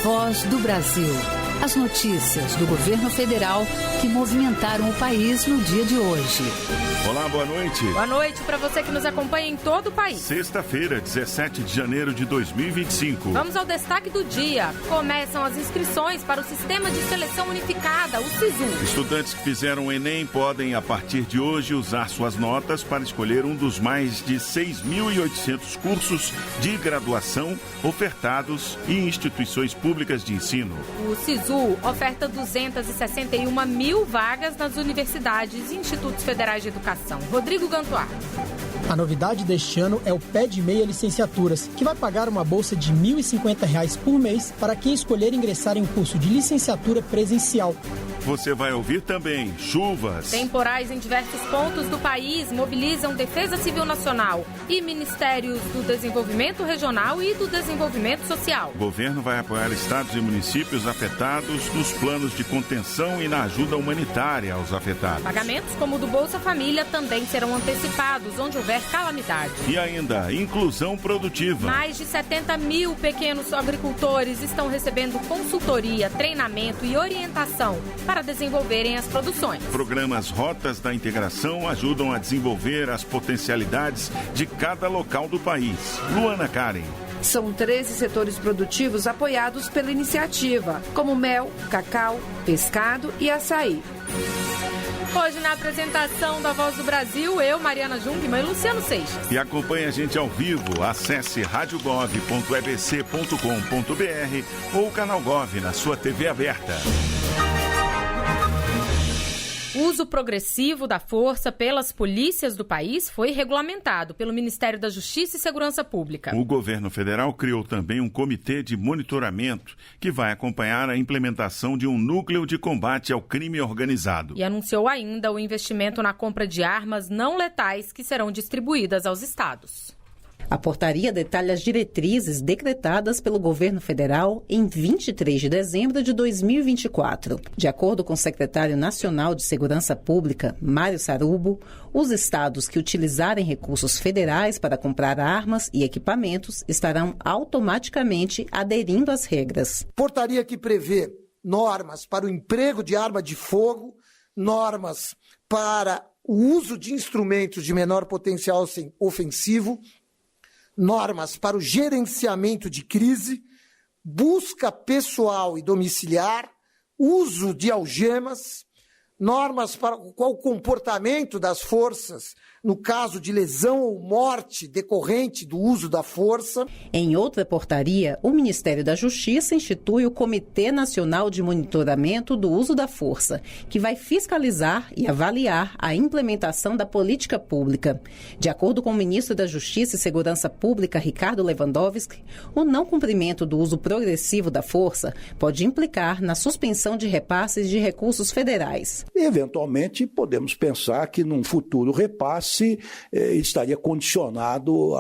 Voz do Brasil. As notícias do governo federal que movimentaram o país no dia de hoje. Olá, boa noite. Boa noite para você que nos acompanha em todo o país. Sexta-feira, 17 de janeiro de 2025. Vamos ao destaque do dia. Começam as inscrições para o Sistema de Seleção Unificada, o SISU. Estudantes que fizeram o Enem podem, a partir de hoje, usar suas notas para escolher um dos mais de 6.800 cursos de graduação ofertados em instituições públicas de ensino. O SISU oferta 261 mil vagas nas universidades e institutos federais de educação. Rodrigo Gantuar. A novidade deste ano é o Pé de Meia Licenciaturas, que vai pagar uma bolsa de R$ 1.050 por mês para quem escolher ingressar em um curso de licenciatura presencial. Você vai ouvir também chuvas. Temporais em diversos pontos do país mobilizam Defesa Civil Nacional e Ministérios do Desenvolvimento Regional e do Desenvolvimento Social. O governo vai apoiar estados e municípios afetados nos planos de contenção e na ajuda humanitária aos afetados. Pagamentos como o do Bolsa Família também serão antecipados onde houver calamidade. E ainda, inclusão produtiva. Mais de 70 mil pequenos agricultores estão recebendo consultoria, treinamento e orientação para desenvolverem as produções. Programas Rotas da Integração ajudam a desenvolver as potencialidades de cada local do país. Luana Karen. São 13 setores produtivos apoiados pela iniciativa, como mel, cacau, pescado e açaí. Hoje, na apresentação da Voz do Brasil, eu, Mariana Jungmann e Luciano Seixas. E acompanhe a gente ao vivo. Acesse radiogov.ebc.com.br ou o canal Gov na sua TV aberta. O uso progressivo da força pelas polícias do país foi regulamentado pelo Ministério da Justiça e Segurança Pública. O governo federal criou também um comitê de monitoramento que vai acompanhar a implementação de um núcleo de combate ao crime organizado. E anunciou ainda o investimento na compra de armas não letais que serão distribuídas aos estados. A portaria detalha as diretrizes decretadas pelo governo federal em 23 de dezembro de 2024. De acordo com o secretário nacional de Segurança Pública, Mário Sarubo, os estados que utilizarem recursos federais para comprar armas e equipamentos estarão automaticamente aderindo às regras. Portaria que prevê normas para o emprego de arma de fogo, normas para o uso de instrumentos de menor potencial ofensivo, normas para o gerenciamento de crise, busca pessoal e domiciliar, uso de algemas, normas para o comportamento das forças no caso de lesão ou morte decorrente do uso da força. Em outra portaria, o Ministério da Justiça institui o Comitê Nacional de Monitoramento do Uso da Força, que vai fiscalizar e avaliar a implementação da política pública. De acordo com o ministro da Justiça e Segurança Pública, Ricardo Lewandowski, o não cumprimento do uso progressivo da força pode implicar na suspensão de repasses de recursos federais. Eventualmente, podemos pensar que num futuro repasse estaria condicionado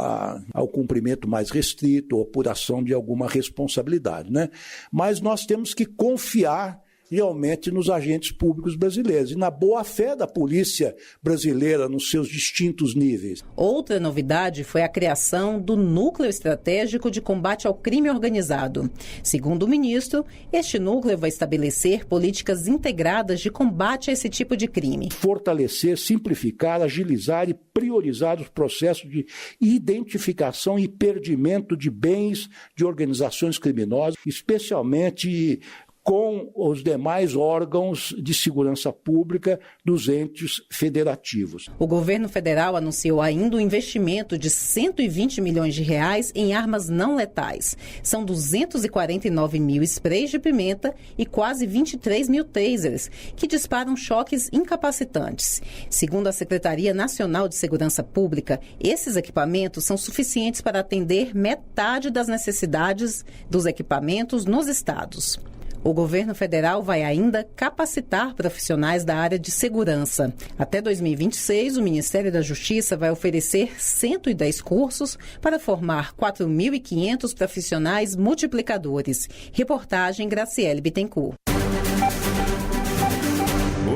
ao cumprimento mais restrito, ou apuração de alguma responsabilidade, né? Mas nós temos que confiar realmente nos agentes públicos brasileiros e na boa-fé da polícia brasileira nos seus distintos níveis. Outra novidade foi a criação do Núcleo Estratégico de Combate ao Crime Organizado. Segundo o ministro, este núcleo vai estabelecer políticas integradas de combate a esse tipo de crime. Fortalecer, simplificar, agilizar e priorizar os processos de identificação e perdimento de bens de organizações criminosas, especialmente com os demais órgãos de segurança pública dos entes federativos. O governo federal anunciou ainda um investimento de 120 milhões de reais em armas não letais. São 249 mil sprays de pimenta e quase 23 mil tasers, que disparam choques incapacitantes. Segundo a Secretaria Nacional de Segurança Pública, esses equipamentos são suficientes para atender metade das necessidades dos equipamentos nos estados. O governo federal vai ainda capacitar profissionais da área de segurança. Até 2026, o Ministério da Justiça vai oferecer 110 cursos para formar 4.500 profissionais multiplicadores. Reportagem Graciele Bittencourt.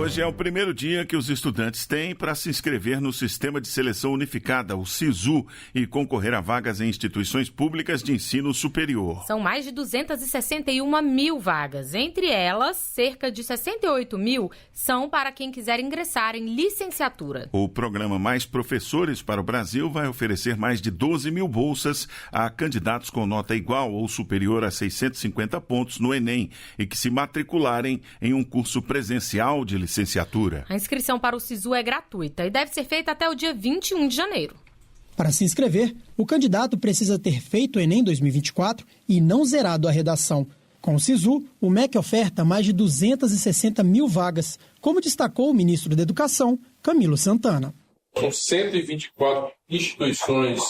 Hoje é o primeiro dia que os estudantes têm para se inscrever no Sistema de Seleção Unificada, o SISU, e concorrer a vagas em instituições públicas de ensino superior. São mais de 261 mil vagas. Entre elas, cerca de 68 mil são para quem quiser ingressar em licenciatura. O programa Mais Professores para o Brasil vai oferecer mais de 12 mil bolsas a candidatos com nota igual ou superior a 650 pontos no Enem e que se matricularem em um curso presencial de licenciatura. A inscrição para o SISU é gratuita e deve ser feita até o dia 21 de janeiro. Para se inscrever, o candidato precisa ter feito o Enem 2024 e não zerado a redação. Com o SISU, o MEC oferta mais de 260 mil vagas, como destacou o ministro da Educação, Camilo Santana. São 124 instituições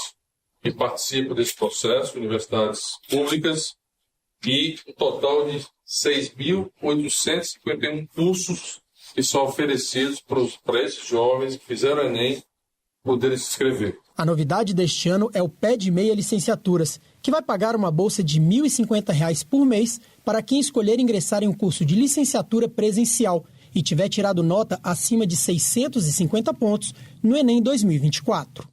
que participam desse processo, universidades públicas, e um total de 6.851 cursos que são oferecidos para esses jovens que fizeram o Enem poderem se inscrever. A novidade deste ano é o Pé de Meia Licenciaturas, que vai pagar uma bolsa de R$ 1.050 por mês para quem escolher ingressar em um curso de licenciatura presencial e tiver tirado nota acima de 650 pontos no Enem 2024.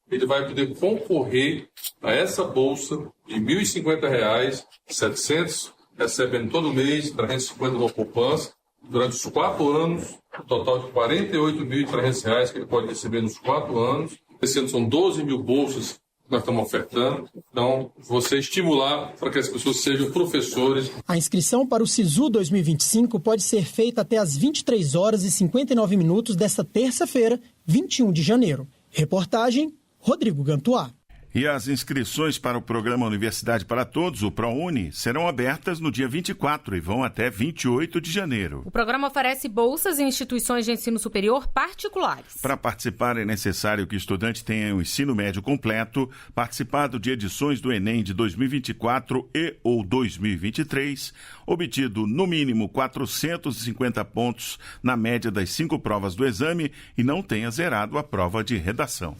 Ele vai poder concorrer a essa bolsa de R$ 1.050, 700 recebendo todo mês, 350 na poupança, durante os 4 anos, um total de R$ 48.300 que ele pode receber nos 4 anos. Esse ano são 12 mil bolsas que nós estamos ofertando. Então, você estimular para que as pessoas sejam professores. A inscrição para o SISU 2025 pode ser feita até às 23 horas e 59 minutos desta terça-feira, 21 de janeiro. Reportagem, Rodrigo Gantuá. E as inscrições para o programa Universidade para Todos, o ProUni, serão abertas no dia 24 e vão até 28 de janeiro. O programa oferece bolsas em instituições de ensino superior particulares. Para participar é necessário que o estudante tenha o ensino médio completo, participado de edições do Enem de 2024 e ou 2023, obtido no mínimo 450 pontos na média das 5 provas do exame e não tenha zerado a prova de redação.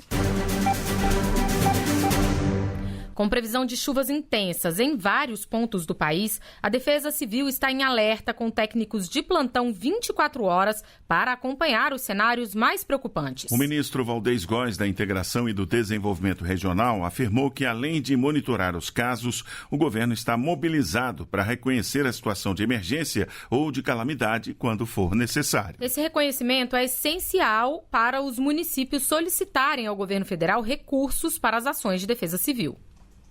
Com previsão de chuvas intensas em vários pontos do país, a Defesa Civil está em alerta com técnicos de plantão 24 horas para acompanhar os cenários mais preocupantes. O ministro Valdez Góes, da Integração e do Desenvolvimento Regional, afirmou que, além de monitorar os casos, o governo está mobilizado para reconhecer a situação de emergência ou de calamidade quando for necessário. Esse reconhecimento é essencial para os municípios solicitarem ao governo federal recursos para as ações de defesa civil.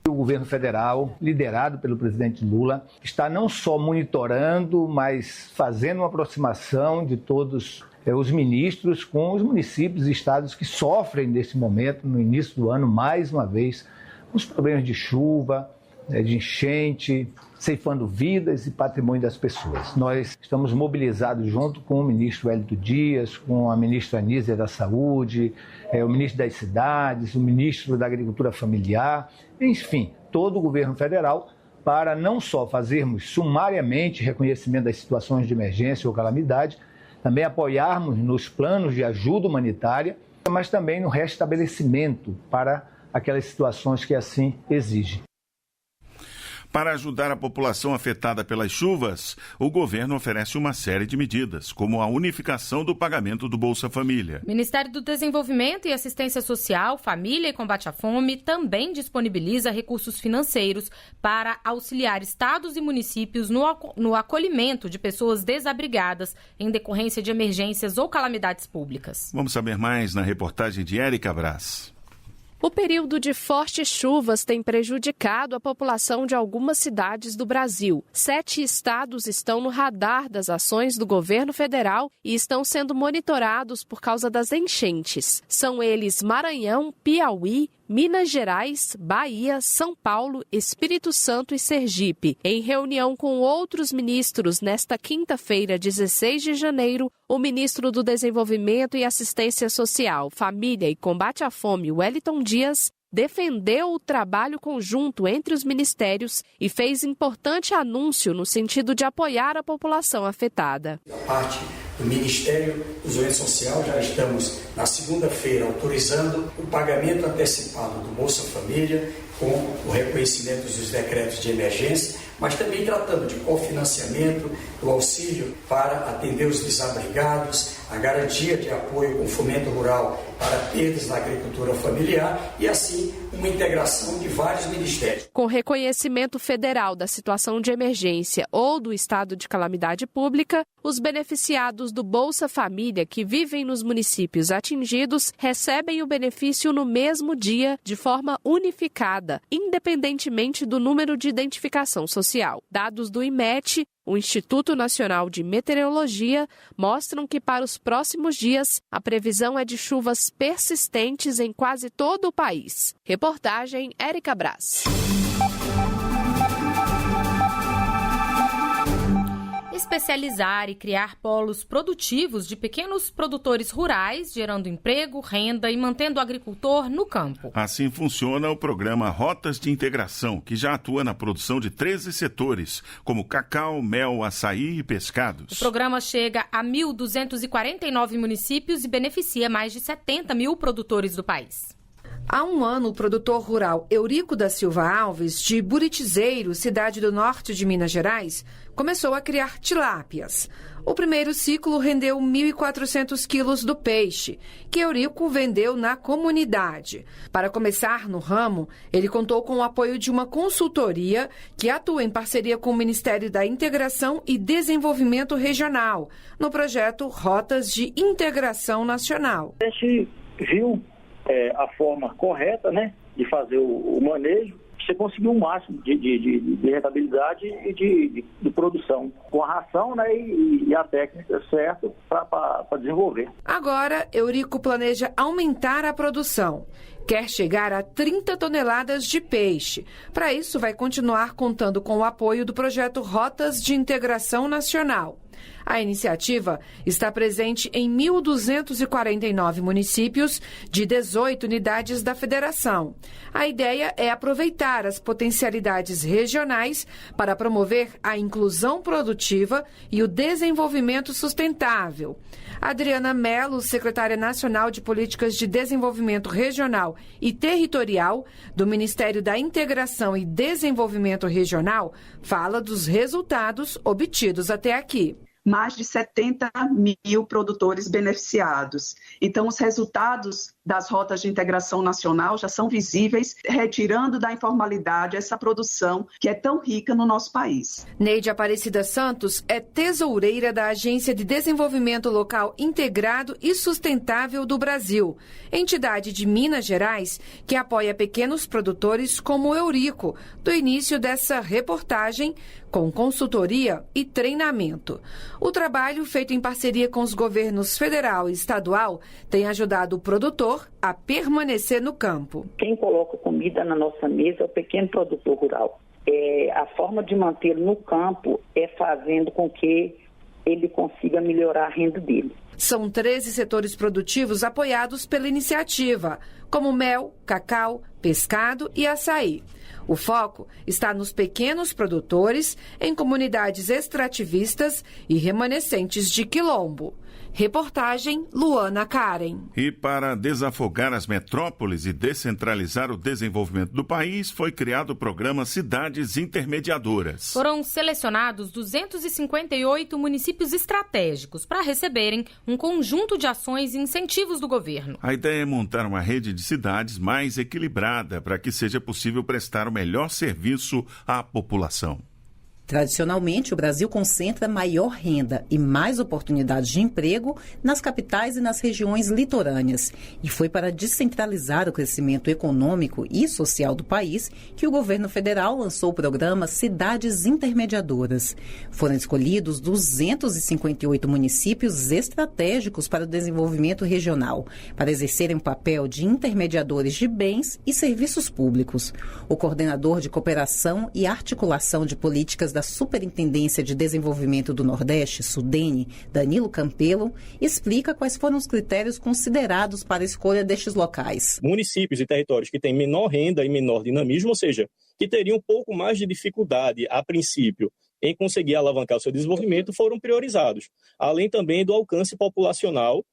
O governo federal, liderado pelo presidente Lula, está não só monitorando, mas fazendo uma aproximação de todos os ministros com os municípios e estados que sofrem nesse momento, no início do ano, mais uma vez, os problemas de chuva, de enchente, ceifando vidas e patrimônio das pessoas. Nós estamos mobilizados junto com o ministro Wellington Dias, com a ministra Anísia da Saúde, o ministro das Cidades, o ministro da Agricultura Familiar, enfim, todo o governo federal, para não só fazermos sumariamente reconhecimento das situações de emergência ou calamidade, também apoiarmos nos planos de ajuda humanitária, mas também no restabelecimento para aquelas situações que assim exigem. Para ajudar a população afetada pelas chuvas, o governo oferece uma série de medidas, como a unificação do pagamento do Bolsa Família. O Ministério do Desenvolvimento e Assistência Social, Família e Combate à Fome também disponibiliza recursos financeiros para auxiliar estados e municípios no acolhimento de pessoas desabrigadas em decorrência de emergências ou calamidades públicas. Vamos saber mais na reportagem de Érica Brás. O período de fortes chuvas tem prejudicado a população de algumas cidades do Brasil. 7 estados estão no radar das ações do governo federal e estão sendo monitorados por causa das enchentes. São eles Maranhão, Piauí, Minas Gerais, Bahia, São Paulo, Espírito Santo e Sergipe. Em reunião com outros ministros nesta quinta-feira, 16 de janeiro, o ministro do Desenvolvimento e Assistência Social, Família e Combate à Fome, Wellington Dias, defendeu o trabalho conjunto entre os ministérios e fez importante anúncio no sentido de apoiar a população afetada. A parte do Ministério do Desenvolvimento Social, já estamos na segunda-feira autorizando o pagamento antecipado do Bolsa Família com o reconhecimento dos decretos de emergência mas também tratando de cofinanciamento, do auxílio para atender os desabrigados, a garantia de apoio com fomento rural para perdas na agricultura familiar e, assim, uma integração de vários ministérios. Com reconhecimento federal da situação de emergência ou do estado de calamidade pública, os beneficiados do Bolsa Família que vivem nos municípios atingidos recebem o benefício no mesmo dia, de forma unificada, independentemente do número de identificação social. Dados do IMET, o Instituto Nacional de Meteorologia, mostram que para os próximos dias a previsão é de chuvas persistentes em quase todo o país. Reportagem Érica Braz. Especializar e criar polos produtivos de pequenos produtores rurais, gerando emprego, renda e mantendo o agricultor no campo. Assim funciona o programa Rotas de Integração, que já atua na produção de 13 setores, como cacau, mel, açaí e pescados. O programa chega a 1.249 municípios e beneficia mais de 70 mil produtores do país. Há um ano, o produtor rural Eurico da Silva Alves, de Buritizeiro, cidade do norte de Minas Gerais, começou a criar tilápias. O primeiro ciclo rendeu 1.400 quilos do peixe, que Eurico vendeu na comunidade. Para começar no ramo, ele contou com o apoio de uma consultoria que atua em parceria com o Ministério da Integração e Desenvolvimento Regional, no projeto Rotas de Integração Nacional. A gente viu a forma correta, né, de fazer o manejo, você conseguiu um máximo de rentabilidade e de produção, com a ração, né, e a técnica certa para desenvolver. Agora, Eurico planeja aumentar a produção. Quer chegar a 30 toneladas de peixe. Para isso, vai continuar contando com o apoio do projeto Rotas de Integração Nacional. A iniciativa está presente em 1.249 municípios de 18 unidades da federação. A ideia é aproveitar as potencialidades regionais para promover a inclusão produtiva e o desenvolvimento sustentável. Adriana Mello, secretária nacional de Políticas de Desenvolvimento Regional e Territorial do Ministério da Integração e Desenvolvimento Regional, fala dos resultados obtidos até aqui. Mais de 70 mil produtores beneficiados. Então, os resultados das rotas de integração nacional já são visíveis, retirando da informalidade essa produção que é tão rica no nosso país. Neide Aparecida Santos é tesoureira da Agência de Desenvolvimento Local Integrado e Sustentável do Brasil, entidade de Minas Gerais que apoia pequenos produtores como o Eurico, do início dessa reportagem, com consultoria e treinamento. O trabalho, feito em parceria com os governos federal e estadual, tem ajudado o produtor a permanecer no campo. Quem coloca comida na nossa mesa é o pequeno produtor rural. A forma de mantê-lo no campo é fazendo com que ele consiga melhorar a renda dele. São 13 setores produtivos apoiados pela iniciativa, como mel, cacau, pescado e açaí. O foco está nos pequenos produtores, em comunidades extrativistas e remanescentes de quilombo. Reportagem Luana Karen. E para desafogar as metrópoles e descentralizar o desenvolvimento do país, foi criado o programa Cidades Intermediadoras. Foram selecionados 258 municípios estratégicos para receberem um conjunto de ações e incentivos do governo. A ideia é montar uma rede de cidades mais equilibrada para que seja possível prestar o melhor serviço à população. Tradicionalmente, o Brasil concentra maior renda e mais oportunidades de emprego nas capitais e nas regiões litorâneas. E foi para descentralizar o crescimento econômico e social do país que o governo federal lançou o programa Cidades Intermediadoras. Foram escolhidos 258 municípios estratégicos para o desenvolvimento regional, para exercerem o papel de intermediadores de bens e serviços públicos. O coordenador de cooperação e articulação de políticas da Superintendência de Desenvolvimento do Nordeste, Sudene, Danilo Campelo, explica quais foram os critérios considerados para a escolha destes locais. Municípios e territórios que têm menor renda e menor dinamismo, ou seja, que teriam um pouco mais de dificuldade, a princípio, em conseguir alavancar o seu desenvolvimento, foram priorizados. Além também do alcance populacional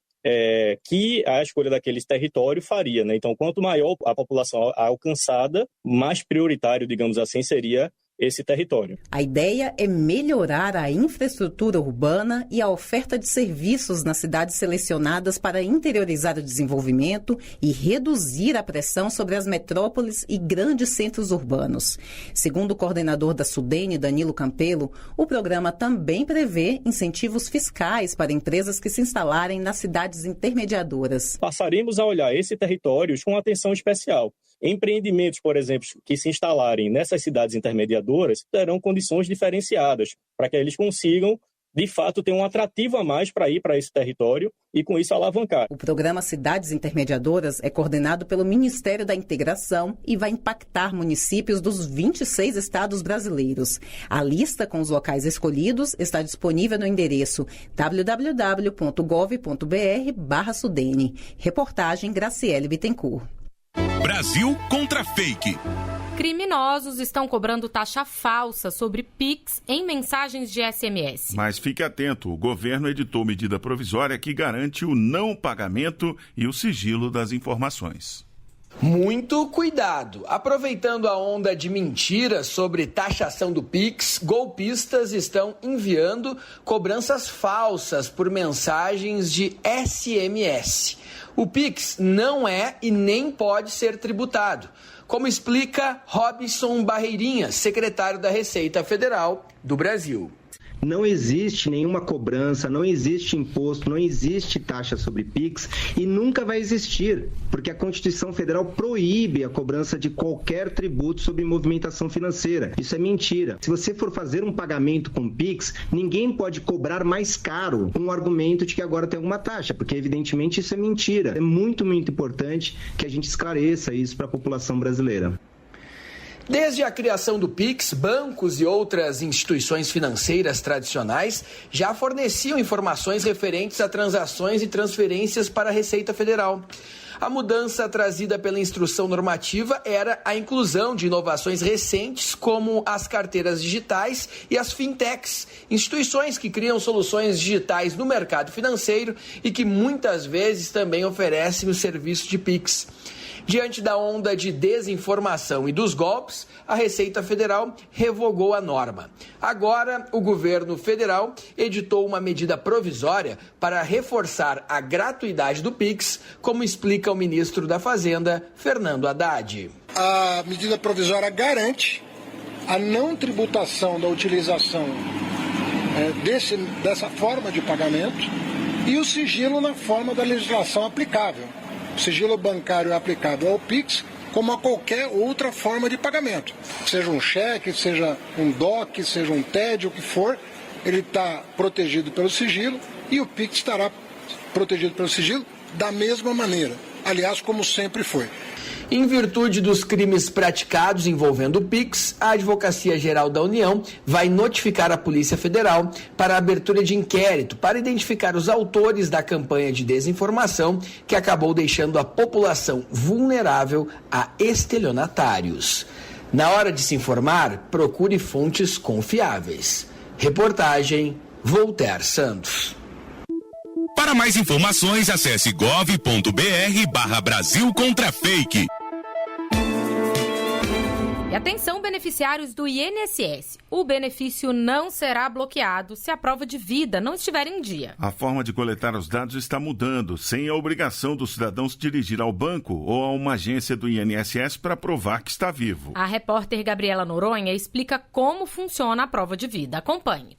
que a escolha daquele território faria, né? Então, quanto maior a população alcançada, mais prioritário, digamos assim, seria esse território. A ideia é melhorar a infraestrutura urbana e a oferta de serviços nas cidades selecionadas para interiorizar o desenvolvimento e reduzir a pressão sobre as metrópoles e grandes centros urbanos. Segundo o coordenador da Sudene, Danilo Campelo, o programa também prevê incentivos fiscais para empresas que se instalarem nas cidades intermediadoras. Passaremos a olhar esse território com atenção especial. Empreendimentos, por exemplo, que se instalarem nessas cidades intermediadoras terão condições diferenciadas para que eles consigam, de fato, ter um atrativo a mais para ir para esse território e, com isso, alavancar. O programa Cidades Intermediadoras é coordenado pelo Ministério da Integração e vai impactar municípios dos 26 estados brasileiros. A lista com os locais escolhidos está disponível no endereço www.gov.br/Sudene. Reportagem Graciele Bittencourt. Brasil contra fake. Criminosos estão cobrando taxa falsa sobre Pix em mensagens de SMS. Mas fique atento, o governo editou medida provisória que garante o não pagamento e o sigilo das informações. Muito cuidado! Aproveitando a onda de mentiras sobre taxação do Pix, golpistas estão enviando cobranças falsas por mensagens de SMS. O Pix não é e nem pode ser tributado, como explica Robson Barreirinha, secretário da Receita Federal do Brasil. Não existe nenhuma cobrança, não existe imposto, não existe taxa sobre Pix e nunca vai existir, porque a Constituição Federal proíbe a cobrança de qualquer tributo sobre movimentação financeira. Isso é mentira. Se você for fazer um pagamento com Pix, ninguém pode cobrar mais caro com o argumento de que agora tem alguma taxa, porque evidentemente isso é mentira. É muito, muito importante que a gente esclareça isso para a população brasileira. Desde a criação do Pix, bancos e outras instituições financeiras tradicionais já forneciam informações referentes a transações e transferências para a Receita Federal. A mudança trazida pela instrução normativa era a inclusão de inovações recentes como as carteiras digitais e as fintechs, instituições que criam soluções digitais no mercado financeiro e que muitas vezes também oferecem o serviço de Pix. Diante da onda de desinformação e dos golpes, a Receita Federal revogou a norma. Agora, o governo federal editou uma medida provisória para reforçar a gratuidade do Pix, como explica o ministro da Fazenda, Fernando Haddad. A medida provisória garante a não tributação da utilização dessa forma de pagamento e o sigilo na forma da legislação aplicável. O sigilo bancário é aplicável ao Pix como a qualquer outra forma de pagamento. Seja um cheque, seja um DOC, seja um TED, o que for, ele está protegido pelo sigilo e o Pix estará protegido pelo sigilo da mesma maneira. Aliás, como sempre foi. Em virtude dos crimes praticados envolvendo o Pix, a Advocacia Geral da União vai notificar a Polícia Federal para a abertura de inquérito para identificar os autores da campanha de desinformação que acabou deixando a população vulnerável a estelionatários. Na hora de se informar, procure fontes confiáveis. Reportagem Voltaire Santos. Para mais informações, acesse gov.br/Brasil contra fake. E atenção, beneficiários do INSS. O benefício não será bloqueado se a prova de vida não estiver em dia. A forma de coletar os dados está mudando, sem a obrigação do cidadão se dirigir ao banco ou a uma agência do INSS para provar que está vivo. A repórter Gabriela Noronha explica como funciona a prova de vida. Acompanhe.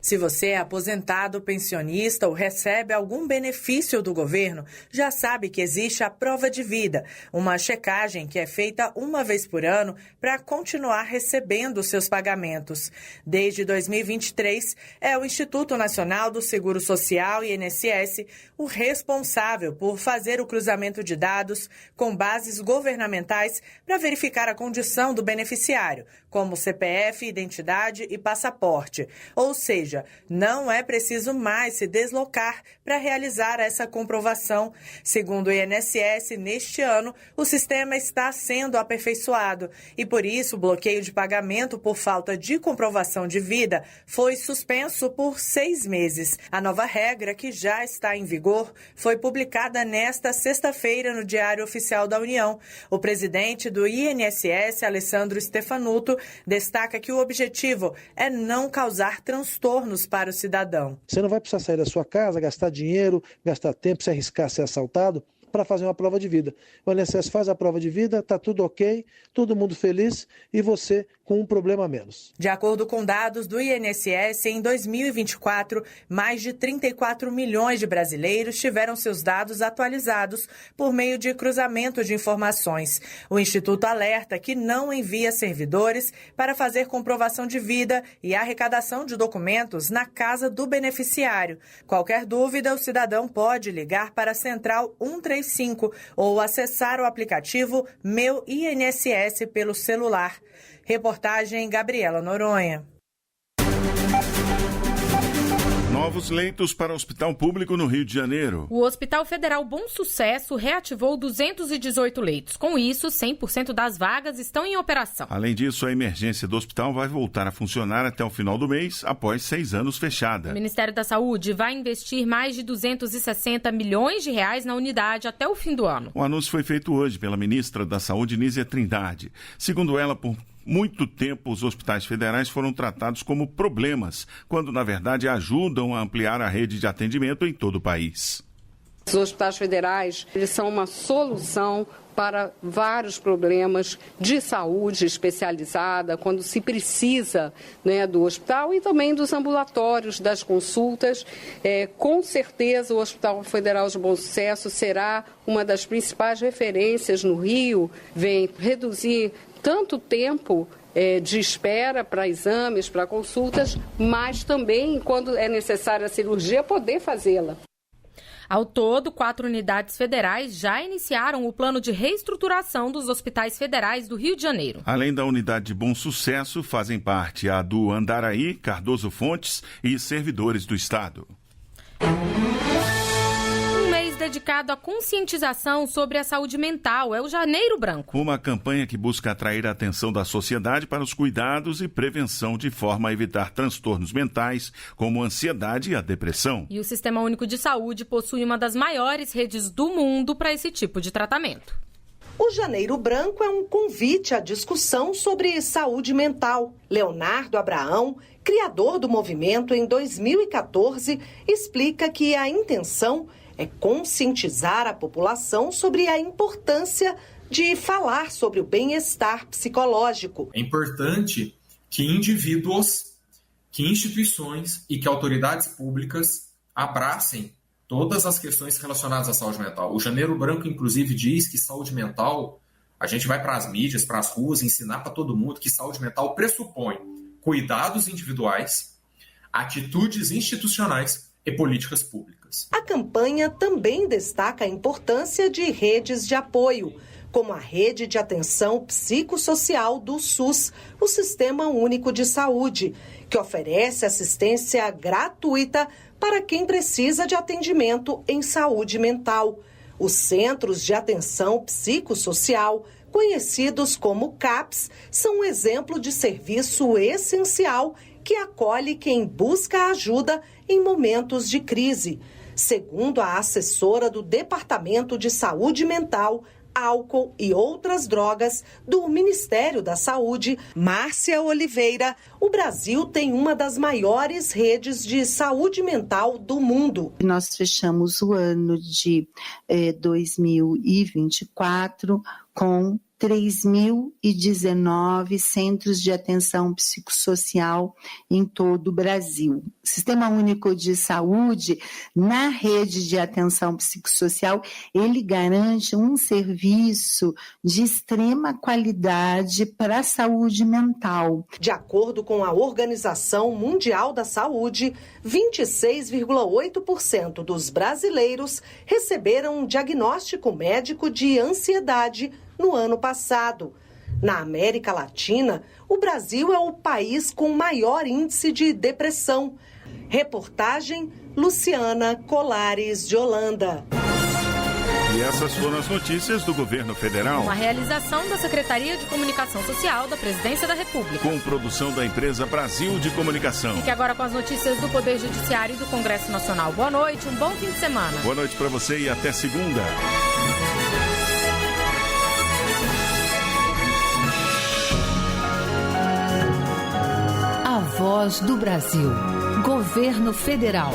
Se você é aposentado, pensionista ou recebe algum benefício do governo, já sabe que existe a prova de vida, uma checagem que é feita uma vez por ano para continuar recebendo seus pagamentos. Desde 2023, é o Instituto Nacional do Seguro Social, INSS, o responsável por fazer o cruzamento de dados com bases governamentais para verificar a condição do beneficiário, como CPF, identidade e passaporte. Ou seja, seja, não é preciso mais se deslocar para realizar essa comprovação. Segundo o INSS, neste ano, o sistema está sendo aperfeiçoado e, por isso, o bloqueio de pagamento por falta de comprovação de vida foi suspenso por 6 meses. A nova regra, que já está em vigor, foi publicada nesta sexta-feira no Diário Oficial da União. O presidente do INSS, Alessandro Stefanuto, destaca que o objetivo é não causar transtornos para o cidadão. Você não vai precisar sair da sua casa, gastar dinheiro, gastar tempo, se arriscar a ser assaltado para fazer uma prova de vida. O INSS faz a prova de vida, está tudo ok, todo mundo feliz e você com um problema a menos. De acordo com dados do INSS, em 2024, mais de 34 milhões de brasileiros tiveram seus dados atualizados por meio de cruzamento de informações. O Instituto alerta que não envia servidores para fazer comprovação de vida e arrecadação de documentos na casa do beneficiário. Qualquer dúvida, o cidadão pode ligar para a Central 135 ou acessar o aplicativo Meu INSS pelo celular. Reportagem Gabriela Noronha. Novos leitos para o Hospital Público no Rio de Janeiro. O Hospital Federal Bom Sucesso reativou 218 leitos. Com isso, 100% das vagas estão em operação. Além disso, a emergência do hospital vai voltar a funcionar até o final do mês, após 6 anos fechada. O Ministério da Saúde vai investir mais de 260 milhões de reais na unidade até o fim do ano. O anúncio foi feito hoje pela ministra da Saúde, Nízia Trindade. Segundo ela, por muito tempo, os hospitais federais foram tratados como problemas, quando, na verdade, ajudam a ampliar a rede de atendimento em todo o país. Os hospitais federais, eles são uma solução para vários problemas de saúde especializada, quando se precisa, né, do hospital e também dos ambulatórios, das consultas. Com certeza, o Hospital Federal de Bom Sucesso será uma das principais referências no Rio, vem reduzir tanto tempo de espera para exames, para consultas, mas também, quando é necessária a cirurgia, poder fazê-la. Ao todo, 4 unidades federais já iniciaram o plano de reestruturação dos hospitais federais do Rio de Janeiro. Além da unidade de Bom Sucesso, fazem parte a do Andaraí, Cardoso Fontes e servidores do Estado. Dedicado à conscientização sobre a saúde mental, é o Janeiro Branco. Uma campanha que busca atrair a atenção da sociedade para os cuidados e prevenção de forma a evitar transtornos mentais, como a ansiedade e a depressão. E o Sistema Único de Saúde possui uma das maiores redes do mundo para esse tipo de tratamento. O Janeiro Branco é um convite à discussão sobre saúde mental. Leonardo Abraão, criador do movimento em 2014, explica que a intenção é conscientizar a população sobre a importância de falar sobre o bem-estar psicológico. É importante que indivíduos, que instituições e que autoridades públicas abracem todas as questões relacionadas à saúde mental. O Janeiro Branco, inclusive, diz que saúde mental, a gente vai para as mídias, para as ruas, ensinar para todo mundo que saúde mental pressupõe cuidados individuais, atitudes institucionais e políticas públicas. A campanha também destaca a importância de redes de apoio, como a Rede de Atenção Psicossocial do SUS, o Sistema Único de Saúde, que oferece assistência gratuita para quem precisa de atendimento em saúde mental. Os Centros de Atenção Psicossocial, conhecidos como CAPS, são um exemplo de serviço essencial que acolhe quem busca ajuda em momentos de crise. Segundo a assessora do Departamento de Saúde Mental, Álcool e Outras Drogas do Ministério da Saúde, Márcia Oliveira, o Brasil tem uma das maiores redes de saúde mental do mundo. Nós fechamos o ano de 2024 com 3.019 centros de atenção psicossocial em todo o Brasil. O Sistema Único de Saúde, na rede de atenção psicossocial, ele garante um serviço de extrema qualidade para a saúde mental. De acordo com a Organização Mundial da Saúde, 26,8% dos brasileiros receberam um diagnóstico médico de ansiedade no ano passado. Na América Latina, o Brasil é o país com maior índice de depressão. Reportagem Luciana Colares de Holanda. E essas foram as notícias do governo federal. Uma realização da Secretaria de Comunicação Social da Presidência da República. Com produção da empresa Brasil de Comunicação. Fique agora com as notícias do Poder Judiciário e do Congresso Nacional. Boa noite, um bom fim de semana. Boa noite para você e até segunda. A Voz do Brasil. Governo Federal.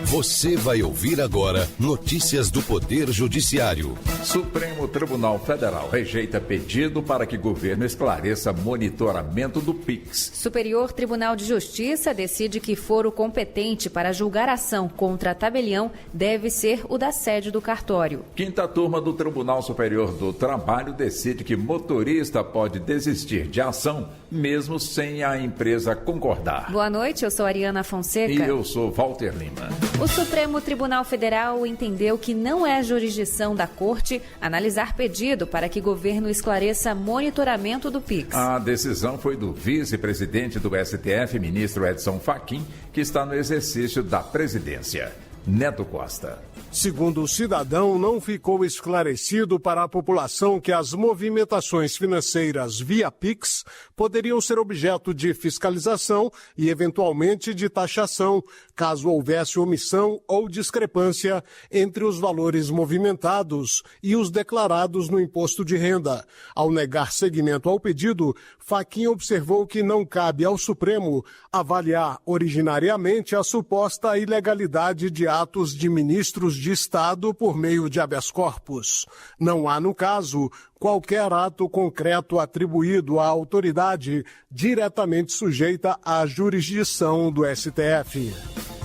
Você vai ouvir agora notícias do Poder Judiciário. Supremo Tribunal Federal rejeita pedido para que governo esclareça monitoramento do PIX. Superior Tribunal de Justiça decide que foro competente para julgar ação contra tabelião deve ser o da sede do cartório. Quinta turma do Tribunal Superior do Trabalho decide que motorista pode desistir de ação mesmo sem a empresa concordar. Boa noite, eu sou Ariana Fonseca. E eu sou Walter Lima. O Supremo Tribunal Federal entendeu que não é jurisdição da Corte analisar pedido para que governo esclareça monitoramento do PIX. A decisão foi do vice-presidente do STF, ministro Edson Fachin, que está no exercício da presidência. Neto Costa. Segundo o cidadão, não ficou esclarecido para a população que as movimentações financeiras via PIX poderiam ser objeto de fiscalização e, eventualmente, de taxação, caso houvesse omissão ou discrepância entre os valores movimentados e os declarados no imposto de renda. Ao negar seguimento ao pedido, Fachin observou que não cabe ao Supremo avaliar originariamente a suposta ilegalidade de atos de ministros de Estado por meio de habeas corpus. Não há, no caso, qualquer ato concreto atribuído à autoridade diretamente sujeita à jurisdição do STF.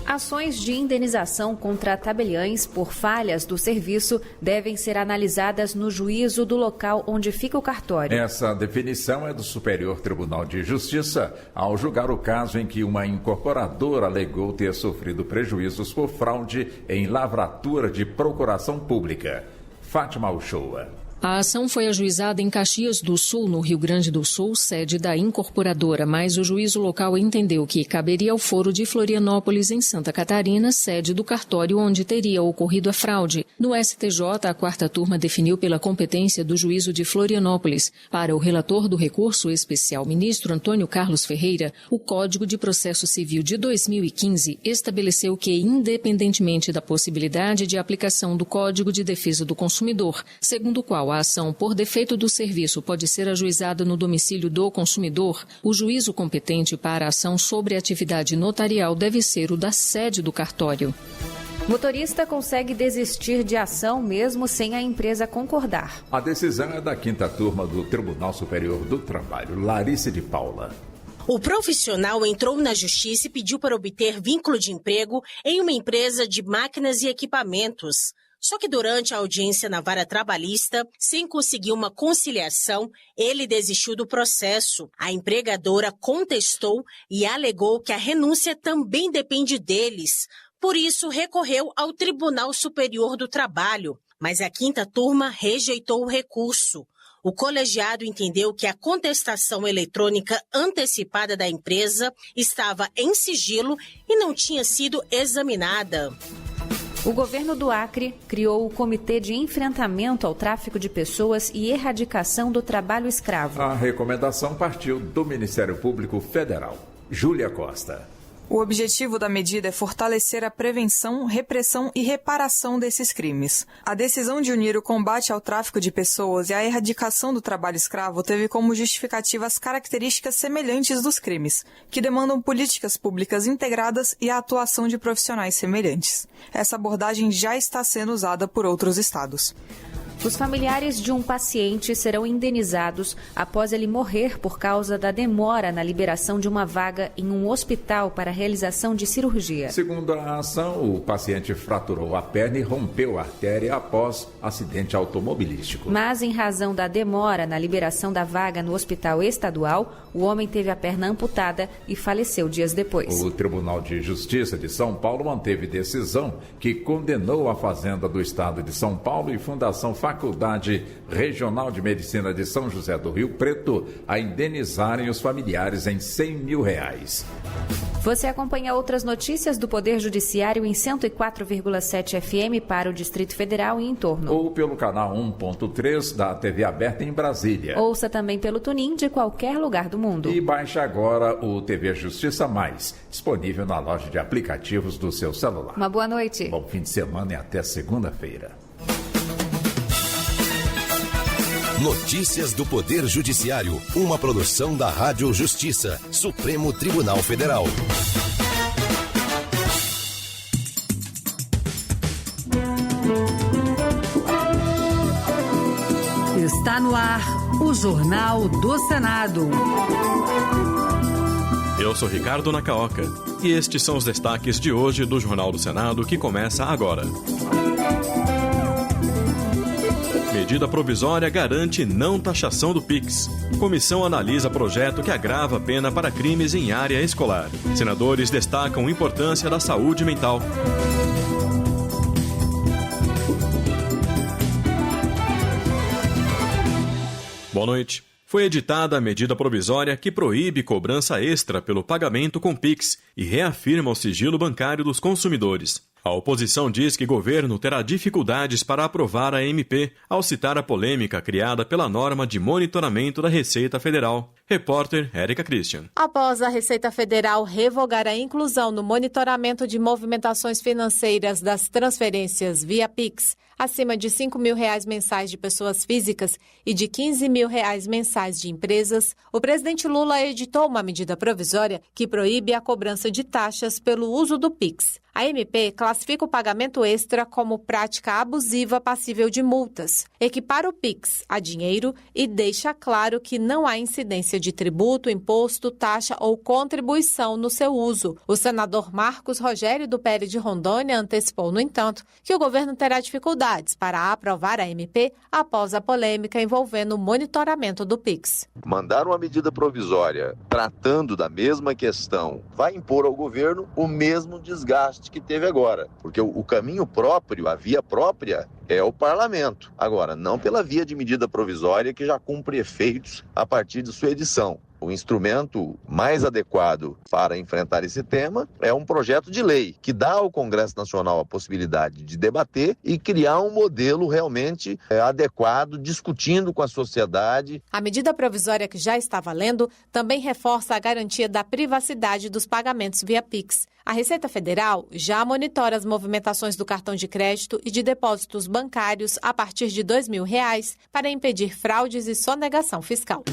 Ações de indenização contra tabeliães por falhas do serviço devem ser analisadas no juízo do local onde fica o cartório. Essa definição é do Superior Tribunal de Justiça, ao julgar o caso em que uma incorporadora alegou ter sofrido prejuízos por fraude em lavratura de procuração pública. Fátima Uchoa. A ação foi ajuizada em Caxias do Sul, no Rio Grande do Sul, sede da incorporadora, mas o juízo local entendeu que caberia ao foro de Florianópolis, em Santa Catarina, sede do cartório onde teria ocorrido a fraude. No STJ, a quarta turma definiu pela competência do juízo de Florianópolis. Para o relator do recurso especial, ministro Antônio Carlos Ferreira, o Código de Processo Civil de 2015 estabeleceu que, independentemente da possibilidade de aplicação do Código de Defesa do Consumidor, segundo o qual a ação por defeito do serviço pode ser ajuizada no domicílio do consumidor, o juízo competente para a ação sobre atividade notarial deve ser o da sede do cartório. Motorista consegue desistir de ação mesmo sem a empresa concordar. A decisão é da quinta turma do Tribunal Superior do Trabalho. Larice de Paula. O profissional entrou na justiça e pediu para obter vínculo de emprego em uma empresa de máquinas e equipamentos. Só que durante a audiência na vara trabalhista, sem conseguir uma conciliação, ele desistiu do processo. A empregadora contestou e alegou que a renúncia também depende deles. Por isso, recorreu ao Tribunal Superior do Trabalho. Mas a quinta turma rejeitou o recurso. O colegiado entendeu que a contestação eletrônica antecipada da empresa estava em sigilo e não tinha sido examinada. O governo do Acre criou o Comitê de Enfrentamento ao Tráfico de Pessoas e Erradicação do Trabalho Escravo. A recomendação partiu do Ministério Público Federal. Júlia Costa. O objetivo da medida é fortalecer a prevenção, repressão e reparação desses crimes. A decisão de unir o combate ao tráfico de pessoas e a erradicação do trabalho escravo teve como justificativa as características semelhantes dos crimes, que demandam políticas públicas integradas e a atuação de profissionais semelhantes. Essa abordagem já está sendo usada por outros estados. Os familiares de um paciente serão indenizados após ele morrer por causa da demora na liberação de uma vaga em um hospital para a realização de cirurgia. Segundo a ação, o paciente fraturou a perna e rompeu a artéria após acidente automobilístico. Mas, em razão da demora na liberação da vaga no hospital estadual, o homem teve a perna amputada e faleceu dias depois. O Tribunal de Justiça de São Paulo manteve decisão que condenou a Fazenda do Estado de São Paulo e Fundação Faculdade Regional de Medicina de São José do Rio Preto a indenizarem os familiares em R$100 mil. Você acompanha outras notícias do Poder Judiciário em 104,7 FM para o Distrito Federal e em torno. Ou pelo canal 1.3 da TV aberta em Brasília. Ouça também pelo TuneIn de qualquer lugar do mundo. E baixe agora o TV Justiça Mais, disponível na loja de aplicativos do seu celular. Uma boa noite. Bom fim de semana e até segunda-feira. Notícias do Poder Judiciário, uma produção da Rádio Justiça, Supremo Tribunal Federal. Está no ar o Jornal do Senado. Eu sou Ricardo Nacaoca e estes são os destaques de hoje do Jornal do Senado que começa agora. Medida provisória garante não taxação do PIX. Comissão analisa projeto que agrava a pena para crimes em área escolar. Senadores destacam a importância da saúde mental. Boa noite. Foi editada a medida provisória que proíbe cobrança extra pelo pagamento com PIX e reafirma o sigilo bancário dos consumidores. A oposição diz que o governo terá dificuldades para aprovar a MP, ao citar a polêmica criada pela norma de monitoramento da Receita Federal. Repórter Érica Christian. Após a Receita Federal revogar a inclusão no monitoramento de movimentações financeiras das transferências via PIX, acima de R$5 mil mensais de pessoas físicas e de R$15 mil mensais de empresas, o presidente Lula editou uma medida provisória que proíbe a cobrança de taxas pelo uso do PIX. A MP classifica o pagamento extra como prática abusiva passível de multas, equipara o PIX a dinheiro e deixa claro que não há incidência de tributo, imposto, taxa ou contribuição no seu uso. O senador Marcos Rogério do PL de Rondônia antecipou, no entanto, que o governo terá dificuldades para aprovar a MP após a polêmica envolvendo o monitoramento do PIX. Mandar uma medida provisória tratando da mesma questão vai impor ao governo o mesmo desgaste que teve agora, porque o caminho próprio, a via própria é o parlamento. Agora, não pela via de medida provisória que já cumpre efeitos a partir de sua edição. O instrumento mais adequado para enfrentar esse tema é um projeto de lei que dá ao Congresso Nacional a possibilidade de debater e criar um modelo realmente adequado, discutindo com a sociedade. A medida provisória que já está valendo também reforça a garantia da privacidade dos pagamentos via PIX. A Receita Federal já monitora as movimentações do cartão de crédito e de depósitos bancários a partir de R$2 mil para impedir fraudes e sonegação fiscal.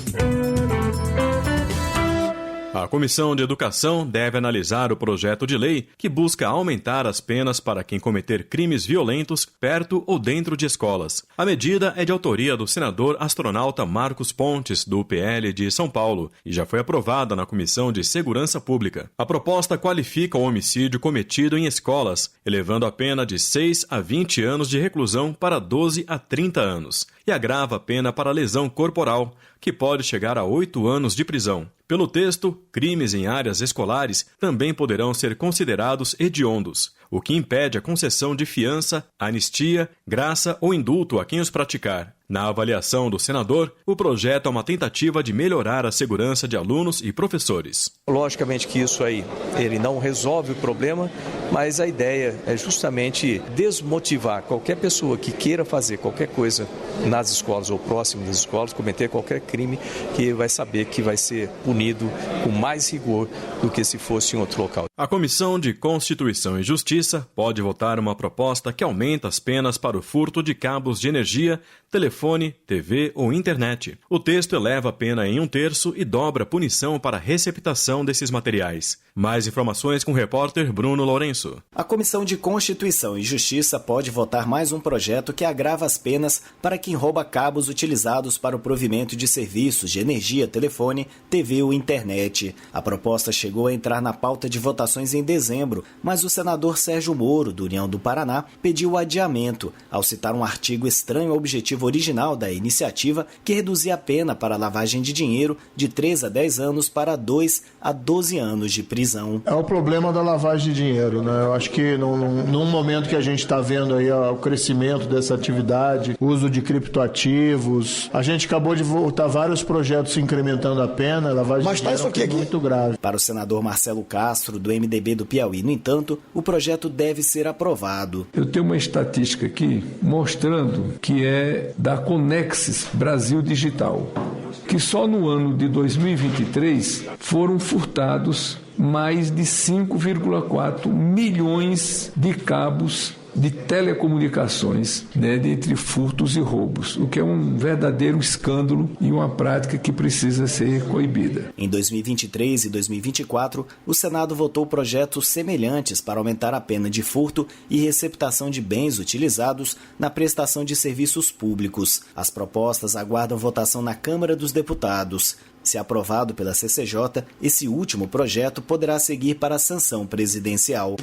A Comissão de Educação deve analisar o projeto de lei que busca aumentar as penas para quem cometer crimes violentos perto ou dentro de escolas. A medida é de autoria do senador astronauta Marcos Pontes, do PL de São Paulo, e já foi aprovada na Comissão de Segurança Pública. A proposta qualifica o homicídio cometido em escolas, elevando a pena de 6 a 20 anos de reclusão para 12 a 30 anos, e agrava a pena para lesão corporal, que pode chegar a 8 anos de prisão. Pelo texto, crimes em áreas escolares também poderão ser considerados hediondos, o que impede a concessão de fiança, anistia, graça ou indulto a quem os praticar. Na avaliação do senador, o projeto é uma tentativa de melhorar a segurança de alunos e professores. Logicamente que isso aí, ele não resolve o problema, mas a ideia é justamente desmotivar qualquer pessoa que queira fazer qualquer coisa nas escolas ou próximo das escolas, cometer qualquer crime, que vai saber que vai ser punido com mais rigor do que se fosse em outro local. A Comissão de Constituição e Justiça pode votar uma proposta que aumenta as penas para o furto de cabos de energia, telefone, TV ou internet. O texto eleva a pena em 1/3 e dobra a punição para a receptação desses materiais. Mais informações com o repórter Bruno Lourenço. A Comissão de Constituição e Justiça pode votar mais um projeto que agrava as penas para quem rouba cabos utilizados para o provimento de serviços de energia, telefone, TV ou internet. A proposta chegou a entrar na pauta de votações em dezembro, mas o senador Sérgio Moro, do União do Paraná, pediu o adiamento, ao citar um artigo estranho ao objetivo original da iniciativa, que reduzia a pena para lavagem de dinheiro de 3 a 10 anos para 2 a 12 anos de prisão. previsão. É o problema da lavagem de dinheiro, né? Eu acho que num momento que a gente está vendo aí o crescimento dessa atividade, uso de criptoativos, a gente acabou de voltar vários projetos incrementando a pena, lavagem de dinheiro é muito grave. Para o senador Marcelo Castro, do MDB do Piauí, no entanto, o projeto deve ser aprovado. Eu tenho uma estatística aqui mostrando que é da Conexis Brasil Digital, que só no ano de 2023 foram furtados mais de 5,4 milhões de cabos de telecomunicações, entre furtos e roubos, o que é um verdadeiro escândalo e uma prática que precisa ser coibida. Em 2023 e 2024, o Senado votou projetos semelhantes para aumentar a pena de furto e receptação de bens utilizados na prestação de serviços públicos. As propostas aguardam votação na Câmara dos Deputados. Se aprovado pela CCJ, esse último projeto poderá seguir para a sanção presidencial.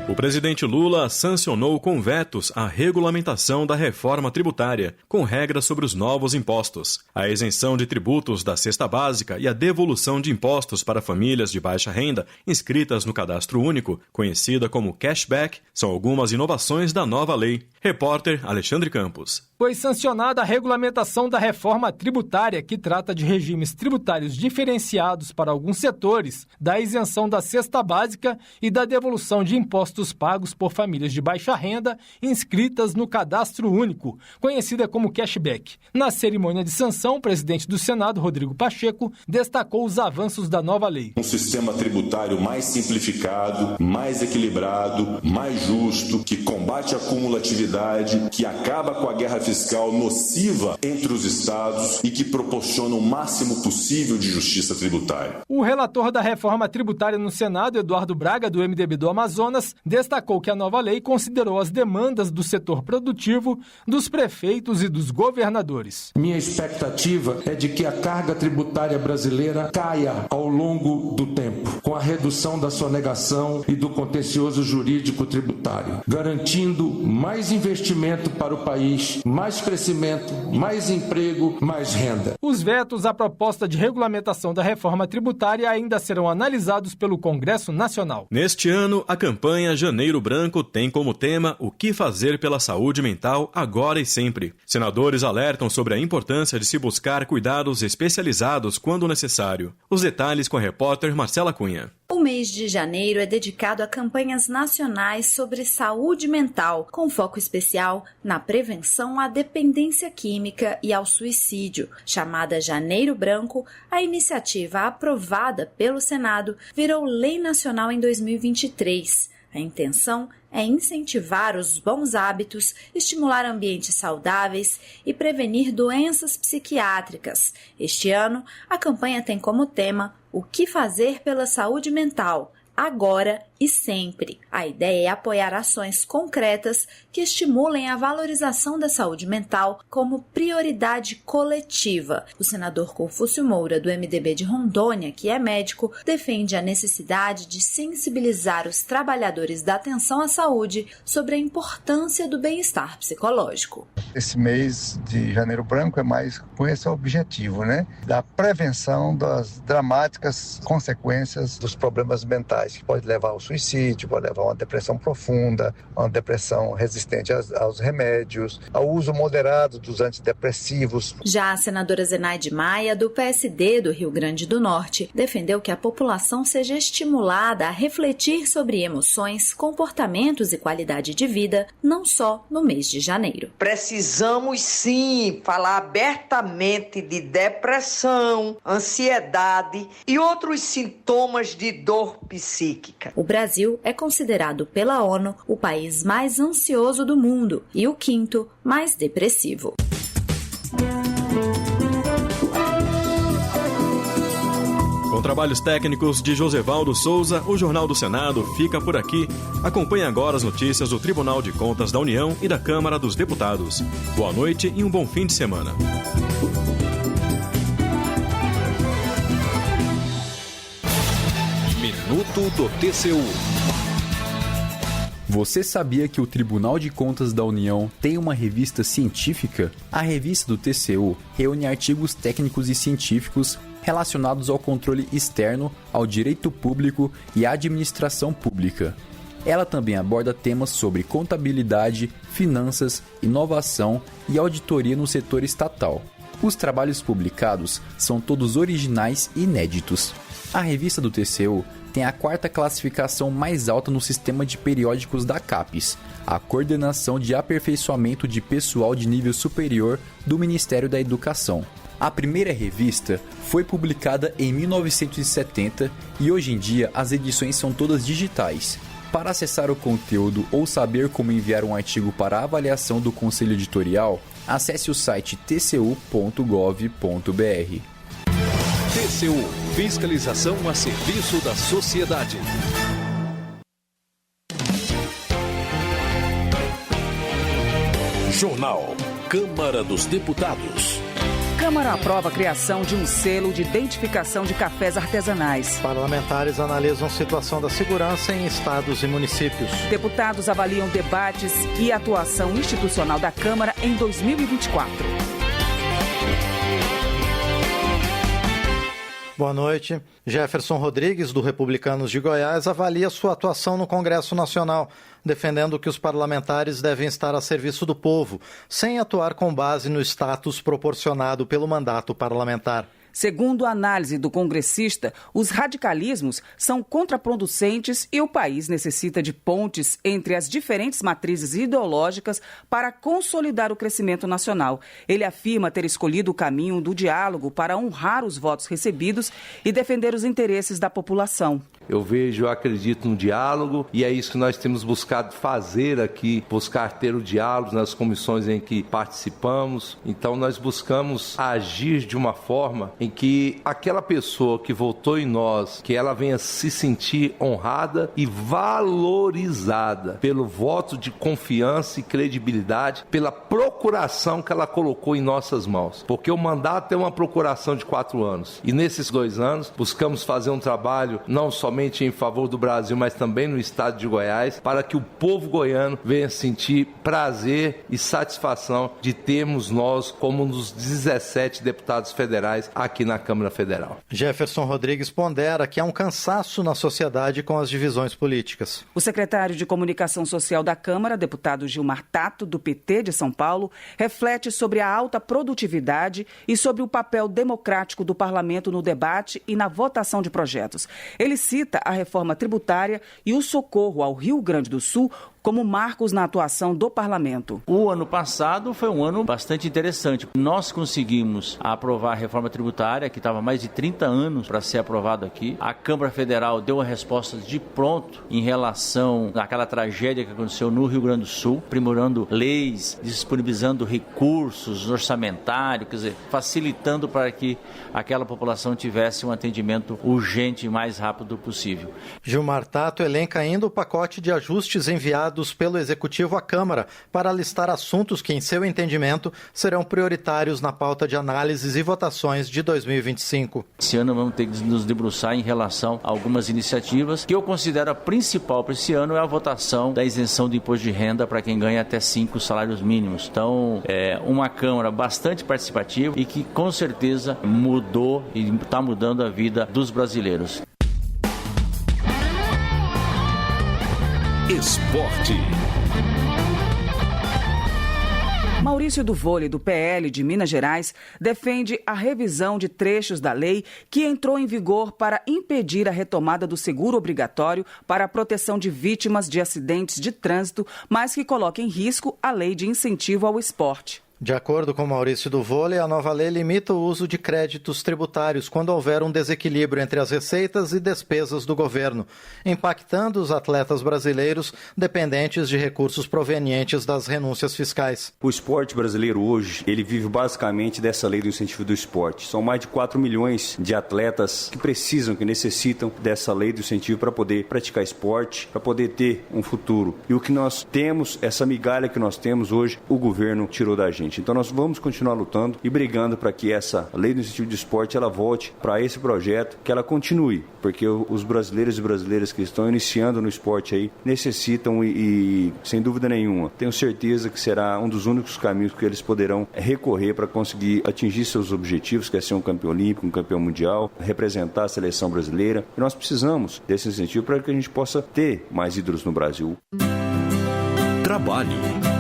O presidente Lula sancionou com vetos a regulamentação da reforma tributária, com regras sobre os novos impostos. A isenção de tributos da cesta básica e a devolução de impostos para famílias de baixa renda inscritas no Cadastro Único, conhecida como cashback, são algumas inovações da nova lei. Repórter Alexandre Campos. Foi sancionada a regulamentação da reforma tributária, que trata de regimes tributários diferenciados para alguns setores, da isenção da cesta básica e da devolução de impostos pagos por famílias de baixa renda inscritas no Cadastro Único, conhecida como cashback. Na cerimônia de sanção, o presidente do Senado, Rodrigo Pacheco, destacou os avanços da nova lei. Um sistema tributário mais simplificado, mais equilibrado, mais justo, que combate a cumulatividade, que acaba com a guerra fiscal nociva entre os estados e que proporciona o máximo possível de justiça tributária. O relator da reforma tributária no Senado, Eduardo Braga, do MDB do Amazonas, destacou que a nova lei considerou as demandas do setor produtivo, dos prefeitos e dos governadores. Minha expectativa é de que a carga tributária brasileira caia ao longo do tempo, com a redução da sonegação e do contencioso jurídico tributário, garantindo mais investimento para o país, mais crescimento, mais emprego, mais renda. Os vetos à proposta de regulamentação da reforma tributária ainda serão analisados pelo Congresso Nacional. Neste ano, a campanha Janeiro Branco tem como tema o que fazer pela saúde mental agora e sempre. Senadores alertam sobre a importância de se buscar cuidados especializados quando necessário. Os detalhes com a repórter Marcela Cunha. O mês de janeiro é dedicado a campanhas nacionais sobre saúde mental, com foco especial na prevenção à dependência química e ao suicídio. Chamada Janeiro Branco, a iniciativa aprovada pelo Senado virou lei nacional em 2023. A intenção é incentivar os bons hábitos, estimular ambientes saudáveis e prevenir doenças psiquiátricas. Este ano, a campanha tem como tema o que fazer pela saúde mental, agora e sempre. A ideia é apoiar ações concretas que estimulem a valorização da saúde mental como prioridade coletiva. O senador Confúcio Moura, do MDB de Rondônia, que é médico, defende a necessidade de sensibilizar os trabalhadores da atenção à saúde sobre a importância do bem-estar psicológico. Esse mês de Janeiro Branco é mais com esse objetivo, da prevenção das dramáticas consequências dos problemas mentais, que pode levar ao suicídio, pode levar a uma depressão profunda, uma depressão resistente aos remédios, ao uso moderado dos antidepressivos. Já a senadora Zenaide Maia, do PSD do Rio Grande do Norte, defendeu que a população seja estimulada a refletir sobre emoções, comportamentos e qualidade de vida, não só no mês de janeiro. Precisamos sim falar abertamente de depressão, ansiedade e outros sintomas de dor psíquica. O Brasil é considerado pela ONU o país mais ansioso do mundo e o quinto mais depressivo. Com trabalhos técnicos de Josevaldo Souza, o Jornal do Senado fica por aqui. Acompanhe agora as notícias do Tribunal de Contas da União e da Câmara dos Deputados. Boa noite e um bom fim de semana. Minuto do TCU. Você sabia que o Tribunal de Contas da União tem uma revista científica? A revista do TCU reúne artigos técnicos e científicos relacionados ao controle externo, ao direito público e à administração pública. Ela também aborda temas sobre contabilidade, finanças, inovação e auditoria no setor estatal. Os trabalhos publicados são todos originais e inéditos. A revista do TCU tem a 4ª classificação mais alta no sistema de periódicos da CAPES, a Coordenação de Aperfeiçoamento de Pessoal de Nível Superior do Ministério da Educação. A primeira revista foi publicada em 1970 e hoje em dia as edições são todas digitais. Para acessar o conteúdo ou saber como enviar um artigo para avaliação do Conselho Editorial, acesse o site tcu.gov.br. TCU – Fiscalização a serviço da sociedade. Jornal Câmara dos Deputados. Câmara aprova a criação de um selo de identificação de cafés artesanais. Parlamentares analisam a situação da segurança em estados e municípios. Deputados avaliam debates e atuação institucional da Câmara em 2024. Boa noite. Jefferson Rodrigues, do Republicanos de Goiás, avalia sua atuação no Congresso Nacional, defendendo que os parlamentares devem estar a serviço do povo, sem atuar com base no status proporcionado pelo mandato parlamentar. Segundo a análise do congressista, os radicalismos são contraproducentes e o país necessita de pontes entre as diferentes matrizes ideológicas para consolidar o crescimento nacional. Ele afirma ter escolhido o caminho do diálogo para honrar os votos recebidos e defender os interesses da população. Eu acredito no diálogo e é isso que nós temos buscado fazer aqui, buscar ter o diálogo nas comissões em que participamos. Então nós buscamos agir de uma forma em que aquela pessoa que votou em nós, que ela venha se sentir honrada e valorizada pelo voto de confiança e credibilidade, pela procuração que ela colocou em nossas mãos. Porque o mandato é uma procuração de 4 anos. E nesses 2 anos buscamos fazer um trabalho não somente em favor do Brasil, mas também no estado de Goiás, para que o povo goiano venha sentir prazer e satisfação de termos nós como um dos 17 deputados federais aqui na Câmara Federal. Jefferson Rodrigues pondera que há um cansaço na sociedade com as divisões políticas. O secretário de Comunicação Social da Câmara, deputado Gilmar Tato, do PT de São Paulo, reflete sobre a alta produtividade e sobre o papel democrático do parlamento no debate e na votação de projetos. Ele cita a reforma tributária e o socorro ao Rio Grande do Sul como marcos na atuação do parlamento. O ano passado foi um ano bastante interessante. Nós conseguimos aprovar a reforma tributária, que estava mais de 30 anos para ser aprovado aqui. A Câmara Federal deu uma resposta de pronto em relação àquela tragédia que aconteceu no Rio Grande do Sul, aprimorando leis, disponibilizando recursos orçamentários, quer dizer, facilitando para que aquela população tivesse um atendimento urgente e mais rápido possível. Gilmar Tato elenca ainda o pacote de ajustes enviados pelo Executivo à Câmara para listar assuntos que, em seu entendimento, serão prioritários na pauta de análises e votações de 2025. Esse ano vamos ter que nos debruçar em relação a algumas iniciativas que eu considero a principal para esse ano é a votação da isenção do imposto de renda para quem ganha até 5 salários mínimos. Então, é uma Câmara bastante participativa e que, com certeza, mudou e está mudando a vida dos brasileiros. Esporte. Maurício do Vôlei, do PL de Minas Gerais, defende a revisão de trechos da lei que entrou em vigor para impedir a retomada do seguro obrigatório para a proteção de vítimas de acidentes de trânsito, mas que coloca em risco a lei de incentivo ao esporte. De acordo com Maurício do Vôlei, a nova lei limita o uso de créditos tributários quando houver um desequilíbrio entre as receitas e despesas do governo, impactando os atletas brasileiros dependentes de recursos provenientes das renúncias fiscais. O esporte brasileiro hoje, ele vive basicamente dessa lei do incentivo do esporte. São mais de 4 milhões de atletas que precisam, que necessitam dessa lei do incentivo para poder praticar esporte, para poder ter um futuro. E o que nós temos, essa migalha que nós temos hoje, o governo tirou da gente. gente. Então nós vamos continuar lutando e brigando para que essa lei do incentivo de esporte ela volte para esse projeto, que ela continue, porque os brasileiros e brasileiras que estão iniciando no esporte aí necessitam e sem dúvida nenhuma, tenho certeza que será um dos únicos caminhos que eles poderão recorrer para conseguir atingir seus objetivos, que é ser um campeão olímpico, um campeão mundial, representar a seleção brasileira. E nós precisamos desse incentivo para que a gente possa ter mais ídolos no Brasil. Trabalho.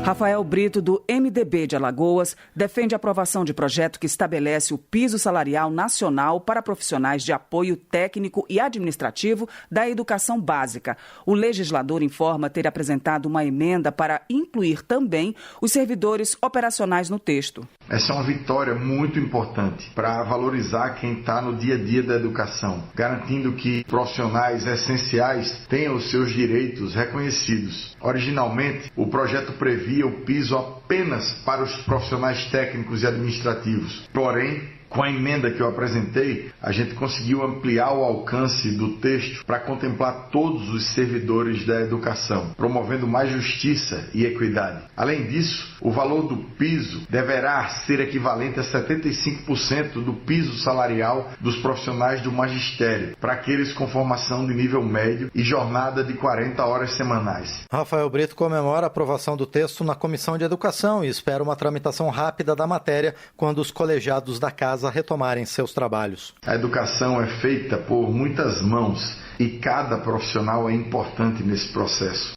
Rafael Brito, do MDB de Alagoas, defende a aprovação de projeto que estabelece o piso salarial nacional para profissionais de apoio técnico e administrativo da educação básica. O legislador informa ter apresentado uma emenda para incluir também os servidores operacionais no texto. Essa é uma vitória muito importante para valorizar quem está no dia a dia da educação, garantindo que profissionais essenciais tenham os seus direitos reconhecidos. Originalmente, o projeto previa o piso apenas para os profissionais técnicos e administrativos. Porém, com a emenda que eu apresentei, a gente conseguiu ampliar o alcance do texto para contemplar todos os servidores da educação, promovendo mais justiça e equidade. Além disso, o valor do piso deverá ser equivalente a 75% do piso salarial dos profissionais do magistério, para aqueles com formação de nível médio e jornada de 40 horas semanais. Rafael Brito comemora a aprovação do texto na Comissão de Educação e espera uma tramitação rápida da matéria quando os colegiados da casa retomarem seus trabalhos. A educação é feita por muitas mãos e cada profissional é importante nesse processo.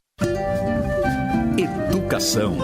Educação.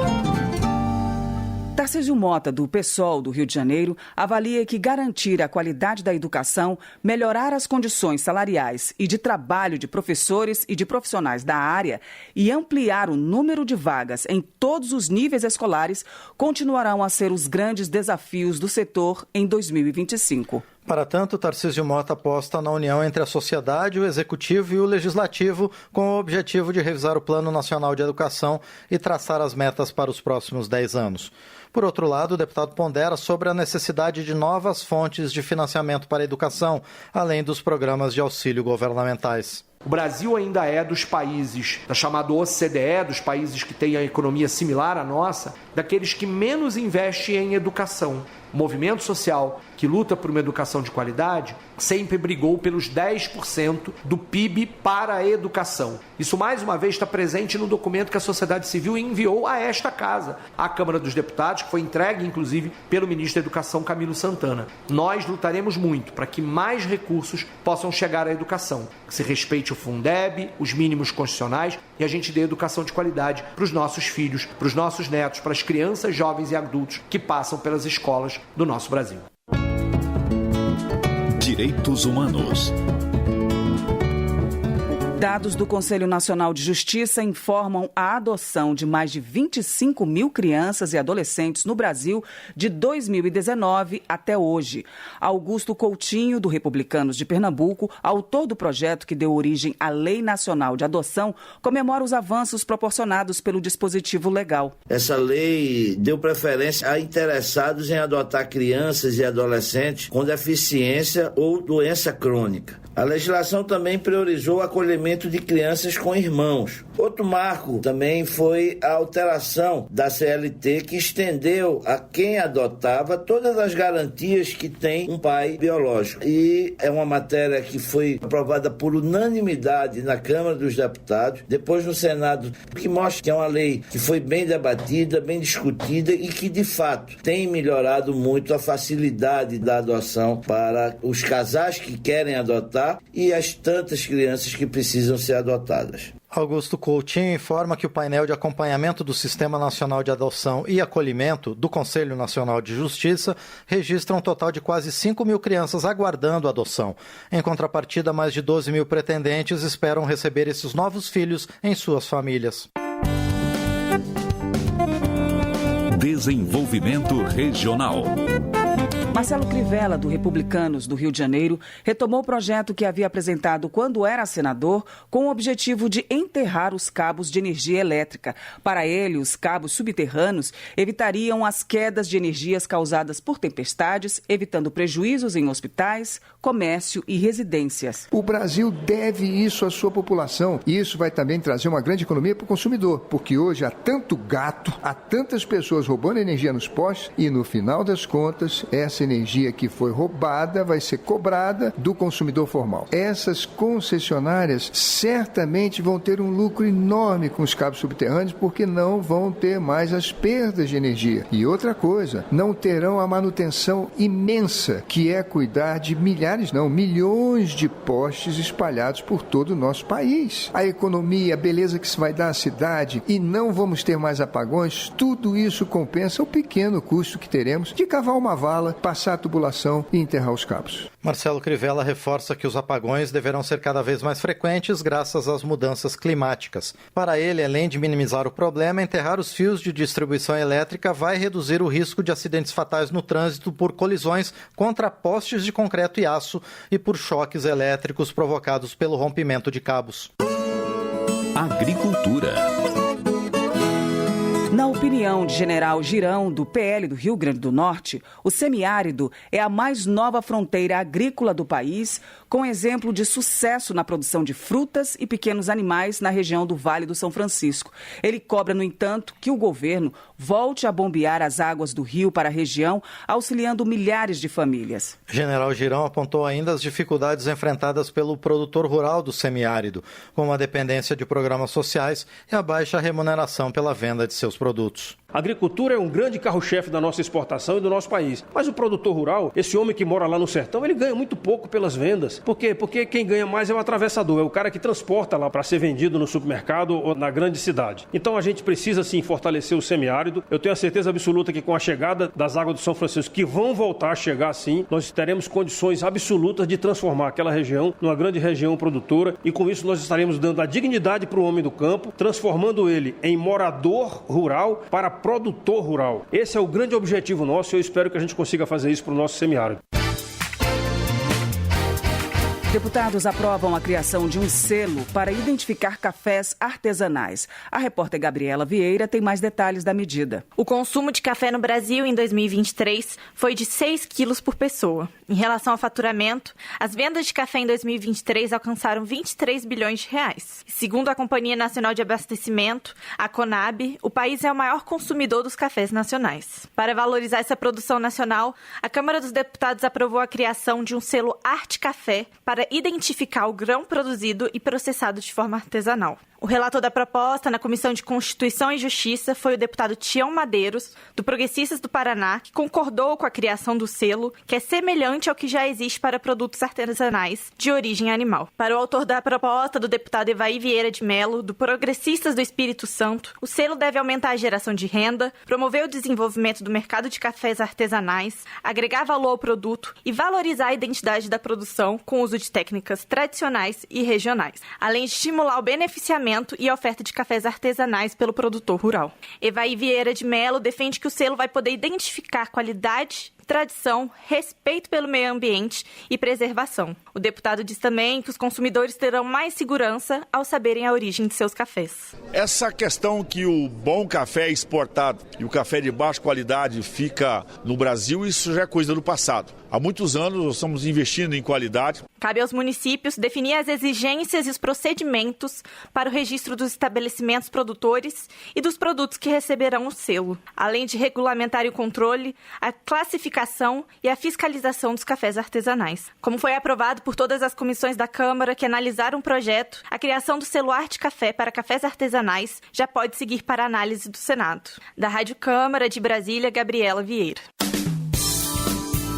Tarcísio Mota, do PSOL do Rio de Janeiro, avalia que garantir a qualidade da educação, melhorar as condições salariais e de trabalho de professores e de profissionais da área e ampliar o número de vagas em todos os níveis escolares continuarão a ser os grandes desafios do setor em 2025. Para tanto, Tarcísio Mota aposta na união entre a sociedade, o executivo e o legislativo, com o objetivo de revisar o Plano Nacional de Educação e traçar as metas para os próximos 10 anos. Por outro lado, o deputado pondera sobre a necessidade de novas fontes de financiamento para a educação, além dos programas de auxílio governamentais. O Brasil ainda é dos países da chamada OCDE, dos países que têm a economia similar à nossa, daqueles que menos investem em educação. O movimento social que luta por uma educação de qualidade sempre brigou pelos 10% do PIB para a educação. Isso, mais uma vez, está presente no documento que a sociedade civil enviou a esta casa, à Câmara dos Deputados, que foi entregue, inclusive, pelo ministro da Educação, Camilo Santana. Nós lutaremos muito para que mais recursos possam chegar à educação, que se respeite o Fundeb, os mínimos constitucionais e a gente dê educação de qualidade para os nossos filhos, para os nossos netos, para as crianças, jovens e adultos que passam pelas escolas do nosso Brasil. Direitos Humanos. Dados do Conselho Nacional de Justiça informam a adoção de mais de 25 mil crianças e adolescentes no Brasil de 2019 até hoje. Augusto Coutinho, do Republicanos de Pernambuco, autor do projeto que deu origem à Lei Nacional de Adoção, comemora os avanços proporcionados pelo dispositivo legal. Essa lei deu preferência a interessados em adotar crianças e adolescentes com deficiência ou doença crônica. A legislação também priorizou o acolhimento de crianças com irmãos. Outro marco também foi a alteração da CLT, que estendeu a quem adotava todas as garantias que tem um pai biológico. E é uma matéria que foi aprovada por unanimidade na Câmara dos Deputados, depois no Senado, que mostra que é uma lei que foi bem debatida, bem discutida e que, de fato, tem melhorado muito a facilidade da adoção para os casais que querem adotar e as tantas crianças que precisam ser adotadas. Augusto Coutinho informa que o painel de acompanhamento do Sistema Nacional de Adoção e Acolhimento do Conselho Nacional de Justiça registra um total de quase 5 mil crianças aguardando adoção. Em contrapartida, mais de 12 mil pretendentes esperam receber esses novos filhos em suas famílias. Desenvolvimento Regional. Marcelo Crivella, do Republicanos do Rio de Janeiro, retomou o projeto que havia apresentado quando era senador, com o objetivo de enterrar os cabos de energia elétrica. Para ele, os cabos subterrâneos evitariam as quedas de energias causadas por tempestades, evitando prejuízos em hospitais, comércio e residências. O Brasil deve isso à sua população e isso vai também trazer uma grande economia para o consumidor, porque hoje há tanto gato, há tantas pessoas roubando energia nos postes e no final das contas, essa energia que foi roubada vai ser cobrada do consumidor formal. Essas concessionárias certamente vão ter um lucro enorme com os cabos subterrâneos porque não vão ter mais as perdas de energia. E outra coisa, não terão a manutenção imensa que é cuidar de milhões de postes espalhados por todo o nosso país. A economia, a beleza que se vai dar à cidade e não vamos ter mais apagões, tudo isso compensa o pequeno custo que teremos de cavar uma vala, passar a tubulação e enterrar os cabos. Marcelo Crivella reforça que os apagões deverão ser cada vez mais frequentes graças às mudanças climáticas. Para ele, além de minimizar o problema, enterrar os fios de distribuição elétrica vai reduzir o risco de acidentes fatais no trânsito por colisões contra postes de concreto e aço e por choques elétricos provocados pelo rompimento de cabos. Agricultura. Na opinião de General Girão, do PL do Rio Grande do Norte, o semiárido é a mais nova fronteira agrícola do país, com exemplo de sucesso na produção de frutas e pequenos animais na região do Vale do São Francisco. Ele cobra, no entanto, que o governo volte a bombear as águas do rio para a região, auxiliando milhares de famílias. General Girão apontou ainda as dificuldades enfrentadas pelo produtor rural do semiárido, como a dependência de programas sociais e a baixa remuneração pela venda de seus produtos. A agricultura é um grande carro-chefe da nossa exportação e do nosso país. Mas o produtor rural, esse homem que mora lá no sertão, ele ganha muito pouco pelas vendas. Por quê? Porque quem ganha mais é o atravessador, é o cara que transporta lá para ser vendido no supermercado ou na grande cidade. Então a gente precisa sim fortalecer o semiárido. Eu tenho a certeza absoluta que com a chegada das águas do São Francisco, que vão voltar a chegar sim, nós teremos condições absolutas de transformar aquela região numa grande região produtora e com isso nós estaremos dando a dignidade para o homem do campo, transformando ele em morador rural para produtor rural. Esse é o grande objetivo nosso e eu espero que a gente consiga fazer isso para o nosso semiárido. Deputados aprovam a criação de um selo para identificar cafés artesanais. A repórter Gabriela Vieira tem mais detalhes da medida. O consumo de café no Brasil em 2023 foi de 6 quilos por pessoa. Em relação ao faturamento, as vendas de café em 2023 alcançaram 23 bilhões de reais. Segundo a Companhia Nacional de Abastecimento, a Conab, o país é o maior consumidor dos cafés nacionais. Para valorizar essa produção nacional, a Câmara dos Deputados aprovou a criação de um selo Arte Café para identificar o grão produzido e processado de forma artesanal. O relator da proposta na Comissão de Constituição e Justiça foi o deputado Tião Madeiros, do Progressistas do Paraná, que concordou com a criação do selo, que é semelhante ao que já existe para produtos artesanais de origem animal. Para o autor da proposta, do deputado Evaí Vieira de Mello, do Progressistas do Espírito Santo, o selo deve aumentar a geração de renda, promover o desenvolvimento do mercado de cafés artesanais, agregar valor ao produto e valorizar a identidade da produção com o uso de técnicas tradicionais e regionais, além de estimular o beneficiamento e a oferta de cafés artesanais pelo produtor rural. Evaí Vieira de Mello defende que o selo vai poder identificar qualidade, tradição, respeito pelo meio ambiente e preservação. O deputado diz também que os consumidores terão mais segurança ao saberem a origem de seus cafés. Essa questão que o bom café é exportado e o café de baixa qualidade fica no Brasil, isso já é coisa do passado. Há muitos anos nós estamos investindo em qualidade. Cabe aos municípios definir as exigências e os procedimentos para o registro dos estabelecimentos produtores e dos produtos que receberão o selo, além de regulamentar o controle, a classificação e a fiscalização dos cafés artesanais. Como foi aprovado por todas as comissões da Câmara que analisaram o projeto, a criação do selo Arte Café para cafés artesanais já pode seguir para análise do Senado. Da Rádio Câmara de Brasília, Gabriela Vieira.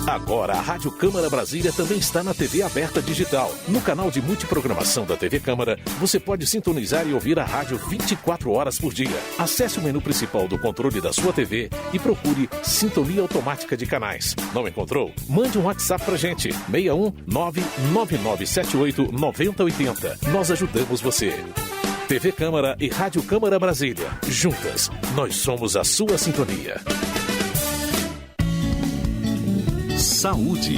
Agora, a Rádio Câmara Brasília também está na TV aberta digital. No canal de multiprogramação da TV Câmara, você pode sintonizar e ouvir a rádio 24 horas por dia. Acesse o menu principal do controle da sua TV e procure Sintonia Automática de Canais. Não encontrou? Mande um WhatsApp pra gente, 61 99978 9080. Nós ajudamos você. TV Câmara e Rádio Câmara Brasília. Juntas, nós somos a sua sintonia. Saúde.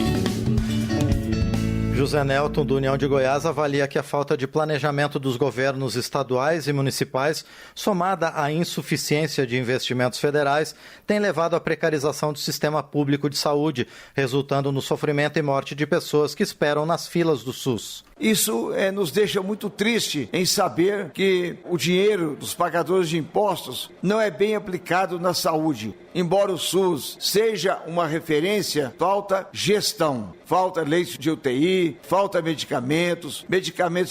José Nelton, do União de Goiás, avalia que a falta de planejamento dos governos estaduais e municipais, somada à insuficiência de investimentos federais, tem levado à precarização do sistema público de saúde, resultando no sofrimento e morte de pessoas que esperam nas filas do SUS. Isso nos deixa muito triste em saber que o dinheiro dos pagadores de impostos não é bem aplicado na saúde. Embora o SUS seja uma referência, falta gestão, falta leite de UTI, falta medicamentos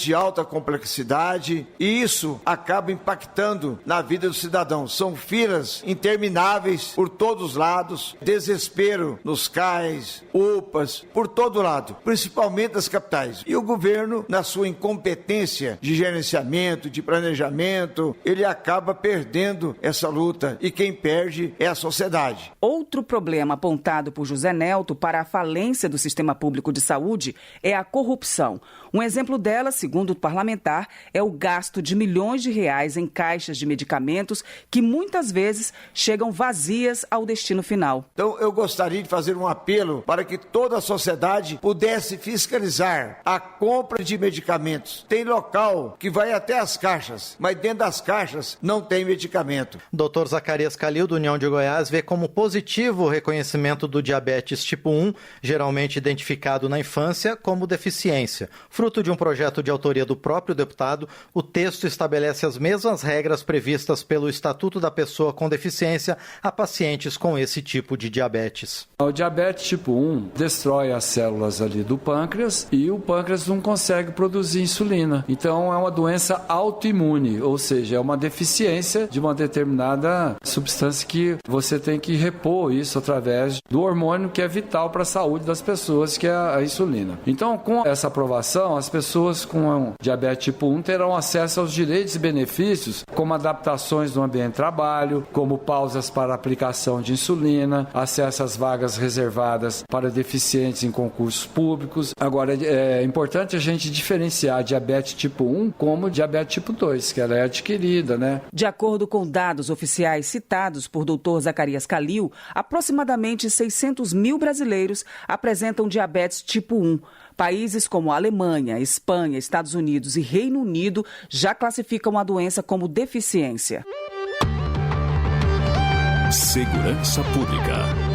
de alta complexidade, e isso acaba impactando na vida do cidadão. São filas intermináveis por todos os lados, desespero nos CAIs, UPAs, por todo lado, principalmente nas capitais. E o governo, na sua incompetência de gerenciamento, de planejamento, ele acaba perdendo essa luta, e quem perde é a sociedade. Outro problema apontado por José Nelton para a falência do sistema público de saúde é a corrupção. Um exemplo dela, segundo o parlamentar, é o gasto de milhões de reais em caixas de medicamentos que muitas vezes chegam vazias ao destino final. Então eu gostaria de fazer um apelo para que toda a sociedade pudesse fiscalizar a compra de medicamentos. Tem local que vai até as caixas, mas dentro das caixas não tem medicamento. Dr. Zacarias Calil, do União de Goiás, vê como positivo o reconhecimento do diabetes tipo 1, geralmente identificado na infância como deficiência. Fruto de um projeto de autoria do próprio deputado, o texto estabelece as mesmas regras previstas pelo Estatuto da Pessoa com Deficiência a pacientes com esse tipo de diabetes. O diabetes tipo 1 destrói as células ali do pâncreas e o pâncreas não consegue produzir insulina. Então é uma doença autoimune, ou seja, é uma deficiência de uma determinada substância que você tem que repor isso através do hormônio que é vital para a saúde das pessoas, que é a insulina. Então, com essa aprovação, as pessoas com diabetes tipo 1 terão acesso aos direitos e benefícios, como adaptações no ambiente de trabalho, como pausas para aplicação de insulina, acesso às vagas reservadas para deficientes em concursos públicos. Agora, é importante a gente diferenciar diabetes tipo 1 como diabetes tipo 2, que ela é adquirida, né? De acordo com dados oficiais citados por Dr. Zacarias Calil, aproximadamente 600 mil brasileiros apresentam diabetes tipo 1. Países como a Alemanha, Espanha, Estados Unidos e Reino Unido já classificam a doença como deficiência. Segurança Pública.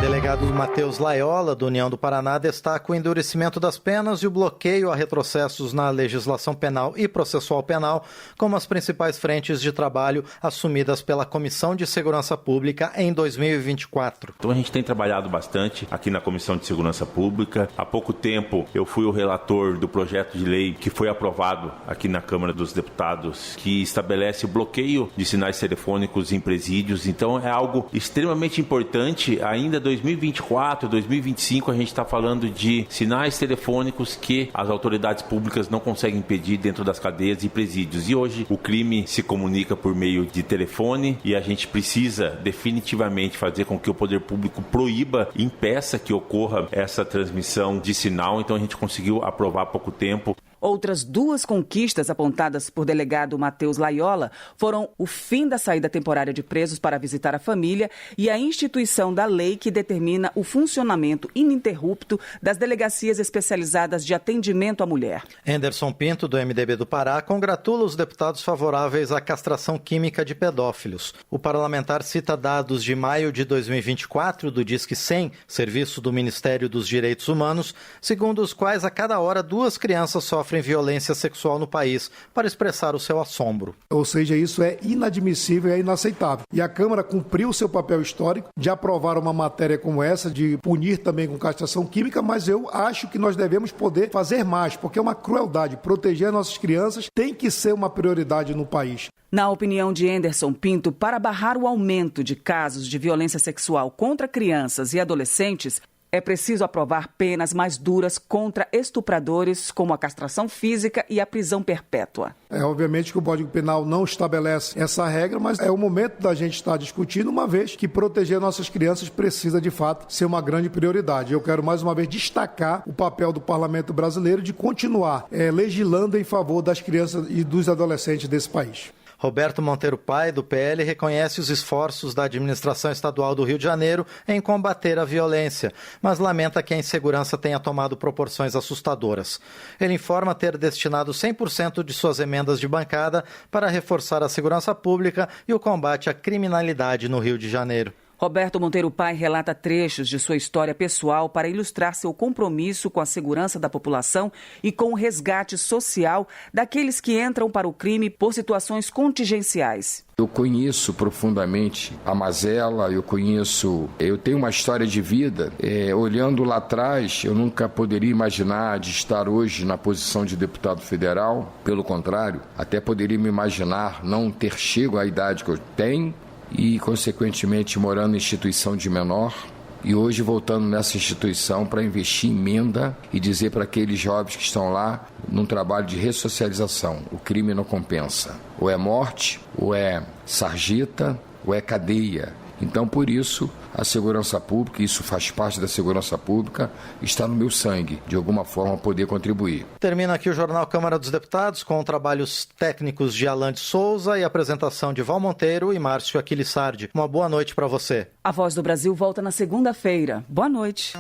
Delegado Matheus Laiola, do União do Paraná, destaca o endurecimento das penas e o bloqueio a retrocessos na legislação penal e processual penal como as principais frentes de trabalho assumidas pela Comissão de Segurança Pública em 2024. Então a gente tem trabalhado bastante aqui na Comissão de Segurança Pública. Há pouco tempo eu fui o relator do projeto de lei que foi aprovado aqui na Câmara dos Deputados, que estabelece o bloqueio de sinais telefônicos em presídios. Então é algo extremamente importante. Ainda 2024, 2025, a gente está falando de sinais telefônicos que as autoridades públicas não conseguem impedir dentro das cadeias e presídios. E hoje o crime se comunica por meio de telefone e a gente precisa definitivamente fazer com que o poder público proíba, impeça que ocorra essa transmissão de sinal. Então a gente conseguiu aprovar há pouco tempo. Outras duas conquistas apontadas por delegado Matheus Laiola foram o fim da saída temporária de presos para visitar a família e a instituição da lei que determina o funcionamento ininterrupto das delegacias especializadas de atendimento à mulher. Anderson Pinto, do MDB do Pará, congratula os deputados favoráveis à castração química de pedófilos. O parlamentar cita dados de maio de 2024 do Disque 100, serviço do Ministério dos Direitos Humanos, segundo os quais a cada hora 2 crianças sofrem violência sexual no país, para expressar o seu assombro. Ou seja, isso é inadmissível e é inaceitável. E a Câmara cumpriu o seu papel histórico de aprovar uma matéria como essa, de punir também com castração química, mas eu acho que nós devemos poder fazer mais, porque é uma crueldade. Proteger as nossas crianças tem que ser uma prioridade no país. Na opinião de Anderson Pinto, para barrar o aumento de casos de violência sexual contra crianças e adolescentes, é preciso aprovar penas mais duras contra estupradores, como a castração física e a prisão perpétua. Obviamente que o Código Penal não estabelece essa regra, mas é o momento da gente estar discutindo, uma vez que proteger nossas crianças precisa, de fato, ser uma grande prioridade. Eu quero, mais uma vez, destacar o papel do Parlamento brasileiro de continuar legislando em favor das crianças e dos adolescentes desse país. Roberto Monteiro Pai, do PL, reconhece os esforços da administração estadual do Rio de Janeiro em combater a violência, mas lamenta que a insegurança tenha tomado proporções assustadoras. Ele informa ter destinado 100% de suas emendas de bancada para reforçar a segurança pública e o combate à criminalidade no Rio de Janeiro. Roberto Monteiro Pai relata trechos de sua história pessoal para ilustrar seu compromisso com a segurança da população e com o resgate social daqueles que entram para o crime por situações contingenciais. Eu conheço profundamente a mazela, eu tenho uma história de vida. Olhando lá atrás, eu nunca poderia imaginar de estar hoje na posição de deputado federal. Pelo contrário, até poderia me imaginar não ter chego à idade que eu tenho e, consequentemente, morando em instituição de menor. E hoje voltando nessa instituição para investir em emenda e dizer para aqueles jovens que estão lá num trabalho de ressocialização: o crime não compensa. Ou é morte, ou é sarjeta, ou é cadeia. Então, por isso, a segurança pública, isso faz parte da segurança pública, está no meu sangue, de alguma forma poder contribuir. Termina aqui o Jornal Câmara dos Deputados com trabalhos técnicos de Alan de Souza e apresentação de Val Monteiro e Márcio Aquilissardi. Uma boa noite para você. A Voz do Brasil volta na segunda-feira. Boa noite.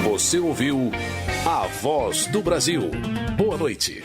Você ouviu A Voz do Brasil. Boa noite.